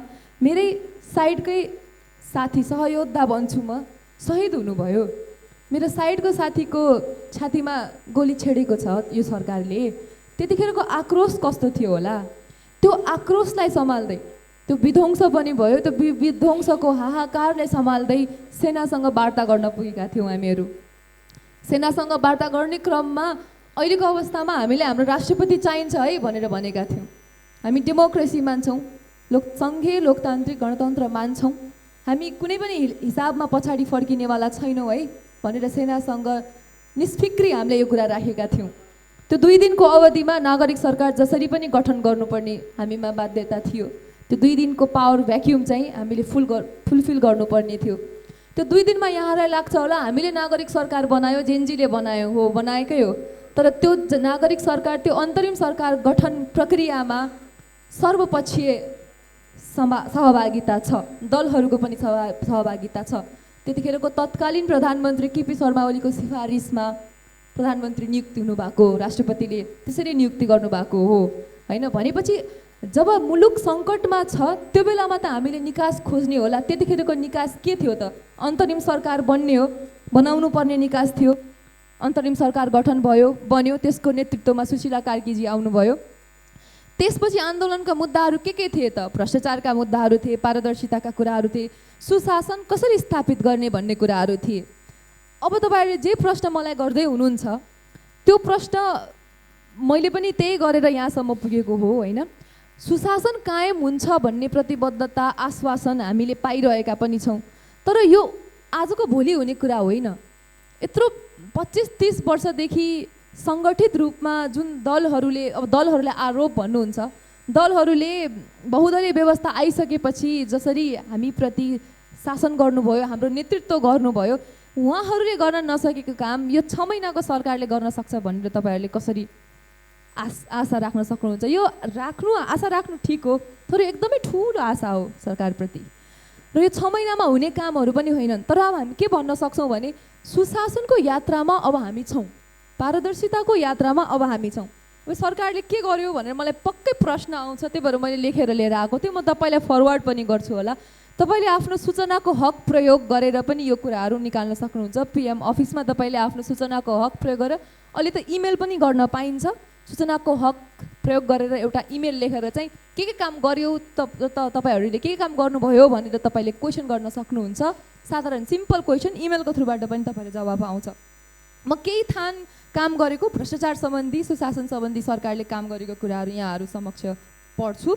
[SPEAKER 5] मेरै साइडकै साथी सहयोद्धा भन्छु म, शहीद हुनुभयो। मेरो साइडको साथीको छातीमा गोली छेडेको छ यो सरकारले। त्यतिखेरको आक्रोश कस्तो थियो होला। त्यो आक्रोशलाई सम्हाल्दै त्यो विध्वंस पनि भयो, त्यो विध्वंसको हाहाकारलाई सम्हाल्दै सेनासँग वार्ता गर्न पुगेका थियौँ हामीहरू। सेनासँग वार्ता गर्ने क्रममा अहिलेको अवस्थामा हामीले हाम्रो राष्ट्रपति चाहिन्छ है भनेर भनेका थियौँ। हामी डेमोक्रेसी मान्छौँ, सङ्घीय लोकतान्त्रिक गणतन्त्र मान्छौँ, हामी कुनै पनि हिसाबमा पछाडि फर्किनेवाला छैनौँ है भनेर सेनासँग निष्फिक्री हामीले यो कुरा राखेका थियौँ। त्यो 2 दिनको अवधिमा नागरिक सरकार जसरी पनि गठन गर्नुपर्ने हामीमा बाध्यता थियो। त्यो 2 दिनको पावर भ्याक्युम चाहिँ हामीले फुलफिल गर्नुपर्ने थियो। त्यो 2 दिनमा यहाँलाई लाग्छ होला हामीले नागरिक सरकार बनायो, जेनजीले बनायो हो, बनाएकै हो, तर त्यो नागरिक सरकार, त्यो अन्तरिम सरकार गठन प्रक्रियामा सर्वपक्षीय सहभागिता छ, दलहरूको पनि सहभागिता छ। त्यतिखेरको तत्कालीन प्रधानमन्त्री केपी शर्मा ओलीको सिफारिसमा प्रधानमन्त्री नियुक्ति हुनुभएको, राष्ट्रपतिले त्यसरी नियुक्ति गर्नुभएको हो होइन। भनेपछि जब मुलुक सङ्कटमा छ त्यो बेलामा त हामीले निकास खोज्ने होला। त्यतिखेरको निकास के थियो त? अन्तरिम सरकार बनाउनु पर्ने निकास थियो। अन्तरिम सरकार गठन बन्यो, त्यसको नेतृत्वमा सुशीला कार्कीजी आउनुभयो। त्यसपछि आन्दोलनका मुद्दाहरू के थिए त? भ्रष्टाचारका मुद्दाहरू थिए, पारदर्शिताका कुराहरू थिए, सुशासन कसरी स्थापित गर्ने भन्ने कुराहरू थिए। अब तपाईँहरूले जे प्रश्न मलाई गर्दै हुनुहुन्छ त्यो प्रश्न मैले पनि त्यही गरेर यहाँसम्म पुगेको हो होइन। सुशासन कायम हुन्छ भन्ने प्रतिबद्धता, आश्वासन हामीले पाइरहेका पनि छौँ, तर यो आजको भोलि हुने कुरा होइन। यत्रो 25-30 वर्षदेखि सङ्गठित रूपमा जुन दलहरूले आरोप भन्नुहुन्छ, दलहरूले बहुदलीय व्यवस्था आइसकेपछि जसरी हामीप्रति शासन गर्नुभयो, हाम्रो नेतृत्व गर्नुभयो, उहाँहरूले गर्न नसकेको काम यो 6 महिनाको सरकारले गर्न सक्छ भनेर तपाईँहरूले कसरी आशा राख्न सक्नुहुन्छ? यो आशा राख्नु ठिक हो, तर एकदमै ठुलो आशा हो सरकारप्रति। र यो 6 महिनामा हुने कामहरू पनि होइनन्। तर अब हामी के भन्न सक्छौँ भने सुशासनको यात्रामा अब हामी छौँ, पारदर्शिताको यात्रामा अब हामी छौँ। अब सरकारले के गर्यो भनेर मलाई पक्कै प्रश्न आउँछ, त्यही भएर मैले लेखेर लिएर आएको थिएँ। म तपाईँलाई फरवर्ड पनि गर्छु होला। तपाईँले आफ्नो सूचनाको हक प्रयोग गरेर पनि यो कुराहरू निकाल्न सक्नुहुन्छ। PM अफिसमा तपाईँले आफ्नो सूचनाको हक प्रयोग गरेर, अहिले त इमेल पनि गर्न पाइन्छ, सूचनाको हक प्रयोग गरेर एउटा इमेल लेखेर चाहिँ के काम गर्यो तपाईँहरूले के काम गर्नुभयो भनेर तपाईँले क्वेसन गर्न सक्नुहुन्छ। साधारण सिम्पल क्वेसन इमेलको थ्रुबाट पनि तपाईँले जवाब आउँछ। म केही काम गरेको भ्रष्टाचार सम्बन्धी, सुशासन सम्बन्धी सरकारले काम गरेको कुराहरू यहाँहरू समक्ष पढ्छु।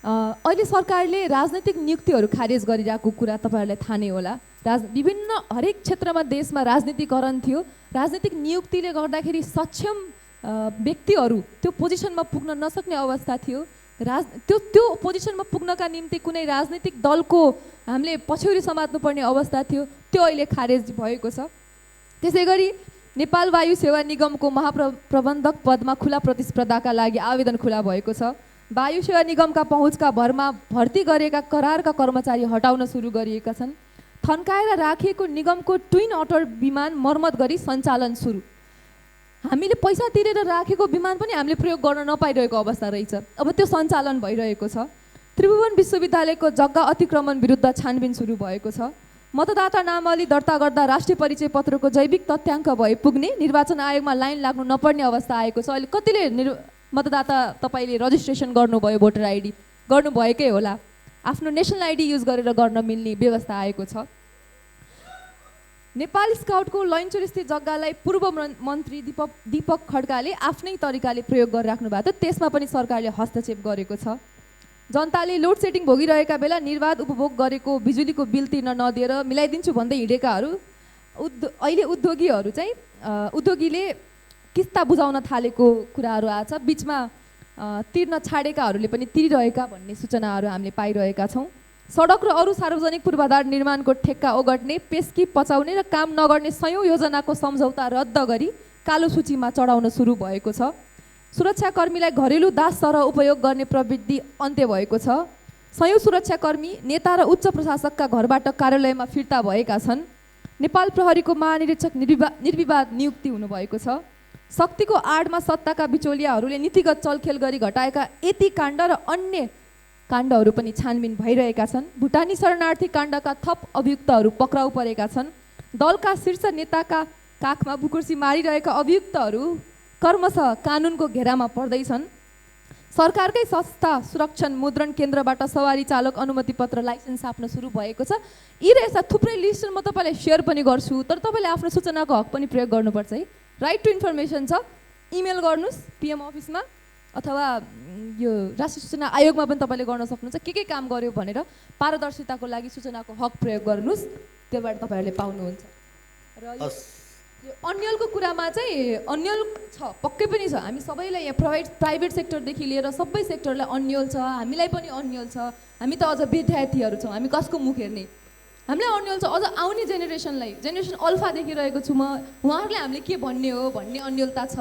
[SPEAKER 5] अहिले सरकारले राजनैतिक नियुक्तिहरू खारेज गरिरहेको कुरा तपाईँहरूलाई थाहा नै होला। विभिन्न हरेक क्षेत्रमा देशमा राजनीतिकरण थियो। राजनीतिक नियुक्तिले गर्दाखेरि सक्षम व्यक्तिहरू त्यो पोजिसनमा पुग्न नसक्ने अवस्था थियो। त्यो पोजिसनमा पुग्नका निम्ति कुनै राजनीतिक दलको हामीले पछ्यौरी समात्नुपर्ने अवस्था थियो, त्यो अहिले खारेज भएको छ। त्यसै गरी नेपाल वायु सेवा निगमको महाप्रबन्धक पदमा खुला प्रतिस्पर्धाका लागि आवेदन खुला भएको छ। वायु सेवा निगमका पहुँचका भरमा भर्ती गरेका करारका कर्मचारी हटाउन सुरु गरिएका छन्। थन्काएर राखिएको निगमको ट्विन अटर विमान मर्मत गरी सञ्चालन सुरु। हामीले पैसा तिरेर राखेको विमान पनि हामीले प्रयोग गर्न नपाइरहेको अवस्था रहेछ। अब त्यो सञ्चालन भइरहेको छ। त्रिभुवन विश्वविद्यालयको जग्गा अतिक्रमण विरुद्ध छानबिन सुरु भएको छ। मतदाता नामावली दर्ता गर्दा राष्ट्रिय परिचय पत्रको जैविक तथ्याङ्क भए पुग्ने, निर्वाचन आयोगमा लाइन लाग्नु नपर्ने अवस्था आएको छ। अहिले कतिले मतदाता तपाईँले रजिस्ट्रेसन गर्नुभयो, भोटर आइडी गर्नुभएकै होला, आफ्नो नेसनल आइडी युज गरेर गर्न मिल्ने व्यवस्था आएको छ। नेपाल स्काउटको लैनचौर स्थित जग्गालाई पूर्व मन्त्री दीपक खड्काले आफ्नै तरिकाले प्रयोग गरिराख्नु भएको थियो, त्यसमा पनि सरकारले हस्तक्षेप गरेको छ। जनताले लोड सेडिङ भोगिरहेका बेला निर्वाध उपभोग गरेको बिजुलीको बिल तिर्न नदिएर मिलाइदिन्छु भन्दै हिँडेकाहरू अहिले उद्योगीले किस्ता बुझाउन थालेको कुराहरू आछ। बिचमा तिर्न छाडेकाहरूले पनि तिरिरहेका भन्ने सूचनाहरू हामीले पाइरहेका छौँ। सडक र अरू सार्वजनिक पूर्वाधार निर्माणको ठेक्का ओगट्ने, पेस्की पचाउने र काम नगर्ने सयौँ योजनाको सम्झौता रद्द गरी कालो सूचीमा चढाउन सुरु भएको छ। सुरक्षाकर्मीलाई घरेलु दास सरह उपयोग गर्ने प्रवृत्ति अन्त्य भएको छ। सयौँ सुरक्षाकर्मी, नेता र उच्च प्रशासकका घरबाट कार्यालयमा फिर्ता भएका छन्। नेपाल प्रहरीको महानिरीक्षक निर्विवाद नियुक्ति हुनुभएको छ। शक्तिको आडमा सत्ताका बिचौलियाहरूले नीतिगत चलखेल गरी घटाएका यति काण्ड र अन्य काण्डहरू पनि छानबिन भइरहेका छन्। भुटानी शरणार्थी काण्डका थप अभियुक्तहरू पक्राउ परेका छन्। दलका शीर्ष नेताका काखमा भुकुर्सी मारिरहेका अभियुक्तहरू कर्मशः कानुनको घेरामा पर्दैछन्। सरकारकै संस्था सुरक्षण मुद्रण केन्द्रबाट सवारी चालक अनुमति पत्र लाइसेन्स छाप्न सुरु भएको छ। यी र यस्ता थुप्रै लिस्ट म तपाईँलाई सेयर पनि गर्छु, तर तपाईँले आफ्नो सूचनाको हक पनि प्रयोग गर्नुपर्छ है। राइट टु इन्फर्मेसन छ, इमेल गर्नुहोस् पिएम अफिसमा अथवा यो राष्ट्रिय सूचना आयोगमा पनि तपाईँले गर्न सक्नुहुन्छ। के काम गर्यो भनेर पारदर्शिताको लागि सूचनाको हक प्रयोग गर्नुहोस्, त्योबाट तपाईँहरूले पाउनुहुन्छ। र यो अन्यलको कुरामा चाहिँ अन्यल छ, पक्कै पनि छ। हामी सबैलाई यहाँ प्राइभेट सेक्टरदेखि लिएर सबै सेक्टरलाई अन्यल छ, हामीलाई पनि अन्यल छ। हामी त अझ विद्यार्थीहरू छौँ, हामी कसको मुख हेर्ने? हामीलाई अन्यल छ। अझ आउने जेनेरेसन अल्फा देखिरहेको छु म, उहाँहरूले हामीले के भन्ने हो भन्ने अन्यलता छ।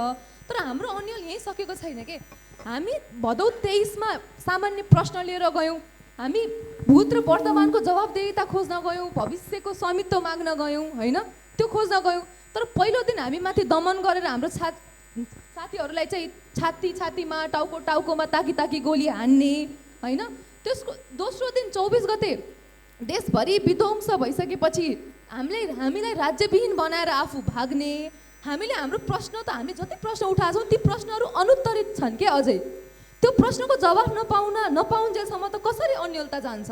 [SPEAKER 5] तर हाम्रो अन्यल यहीँ सकेको छैन के। हामी भदौ 23मा सामान्य प्रश्न लिएर गयौँ, हामी भूत र वर्तमानको जवाबदेहिता खोज्न गयौँ, भविष्यको स्वामित्व माग्न गयौँ, होइन, त्यो खोज्न गयौँ। तर पहिलो दिन हामी माथि दमन गरेर हाम्रो साथीहरूलाई चाहिँ छातीमा टाउकोमा ताकी गोली हान्ने, होइन। त्यसको दोस्रो दिन 24 गते देशभरि विध्वंस भइसकेपछि हामीलाई राज्यविहीन बनाएर आफू भाग्ने, हामीले हाम्रो प्रश्न त हामी जति प्रश्न उठाएको छौँ ती प्रश्नहरू अनुत्तरित छन् के अझै। त्यो प्रश्नको जवाफ नपाउन्जेलसम्म त कसरी अन्यलता जान्छ?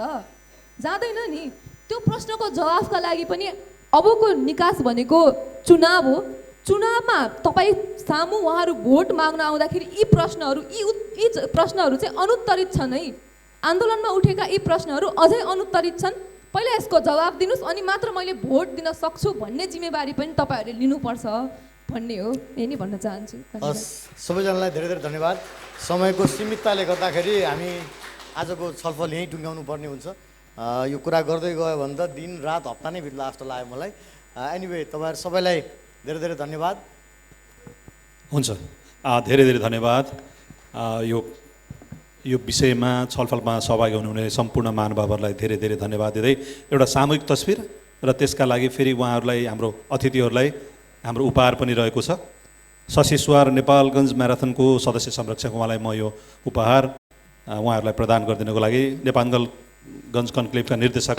[SPEAKER 5] जाँदैन नि। त्यो प्रश्नको जवाफका लागि पनि अबको निकास भनेको चुनाव हो। चुनावमा तपाईँ सामु उहाँहरू भोट माग्न आउँदाखेरि यी प्रश्नहरू चाहिँ अनुत्तरित छन् है। आन्दोलनमा उठेका यी प्रश्नहरू अझै अनुत्तरित छन्। पहिला यसको जवाब दिनुहोस्, अनि मात्र मैले भोट दिन सक्छु भन्ने जिम्मेवारी पनि तपाईँहरूले लिनुपर्छ भन्ने हो। यही नै भन्न चाहन्छु।
[SPEAKER 2] हस्, सबैजनालाई धेरै धेरै धन्यवाद। समयको सीमितताले गर्दाखेरि हामी आजको छलफल यहीँ टुङ्ग्याउनु पर्ने हुन्छ। यो कुरा गर्दै गयो भने त दिन रात हप्ता नै बित्ला जस्तो लाग्यो मलाई। एनिवे तपाईँहरू सबैलाई धेरै धेरै धन्यवाद।
[SPEAKER 1] हुन्छ, धेरै धेरै धन्यवाद। यो विषयमा छलफलमा सहभागी हुनुहुने सम्पूर्ण महानुभावहरूलाई धेरै धेरै धन्यवाद दिँदै एउटा सामूहिक तस्बिर र त्यसका लागि फेरि उहाँहरूलाई, हाम्रो अतिथिहरूलाई हाम्रो उपहार पनि रहेको छ। शशिश्वर नेपालगञ्ज म्याराथनको सदस्य संरक्षक उहाँलाई म यो उपहार उहाँहरूलाई प्रदान गरिदिनको लागि नेपालगञ्ज कन्क्लेभका निर्देशक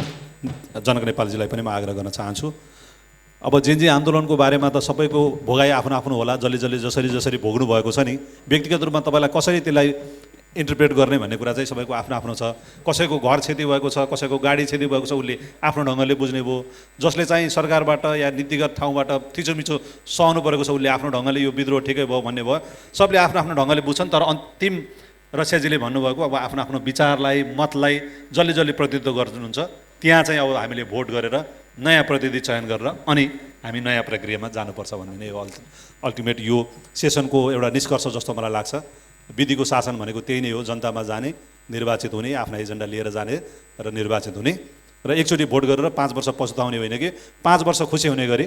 [SPEAKER 1] जनक नेपालजीलाई पनि म आग्रह गर्न चाहन्छु। अब जेनजी आन्दोलनको बारेमा त सबैको भोगाइ आफ्नो होला, जसले जसरी भोग्नु भएको छ नि। व्यक्तिगत रूपमा तपाईँलाई कसरी त्यसलाई इन्टरप्रेट गर्ने भन्ने कुरा चाहिँ सबैको आफ्नो छ। कसैको घर क्षति भएको छ, कसैको गाडी क्षति भएको छ, उसले आफ्नो ढङ्गले बुझ्ने भयो। जसले चाहिँ सरकारबाट या नीतिगत ठाउँबाट थिचोमिचो सहनु परेको छ, उसले आफ्नो ढङ्गले यो विद्रोह ठिकै भयो भन्ने भयो। सबले आफ्नो ढङ्गले बुझ्छन्, तर अन्तिम रसियाजीले भन्नुभएको अब आफ्नो आफ्नो विचारलाई मतलाई जसले जसले प्रतिनिधित्व गर्नुहुन्छ त्यहाँ चाहिँ अब हामीले भोट गरेर नयाँ प्रतिनिधि चयन गरेर अनि हामी नयाँ प्रक्रियामा जानुपर्छ भन्ने नै हो अल्टिमेट यो सेसनको एउटा निष्कर्ष जस्तो मलाई लाग्छ। विधिको शासन भनेको त्यही नै हो, जनतामा जाने, निर्वाचित हुने, आफ्ना एजेन्डा लिएर जाने र निर्वाचित हुने र एकचोटि भोट गरेर 5 वर्ष पछुताउने होइन कि 5 वर्ष खुसी हुने गरी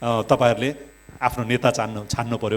[SPEAKER 1] तपाईँहरूले आफ्नो नेता छान्नु पर्यो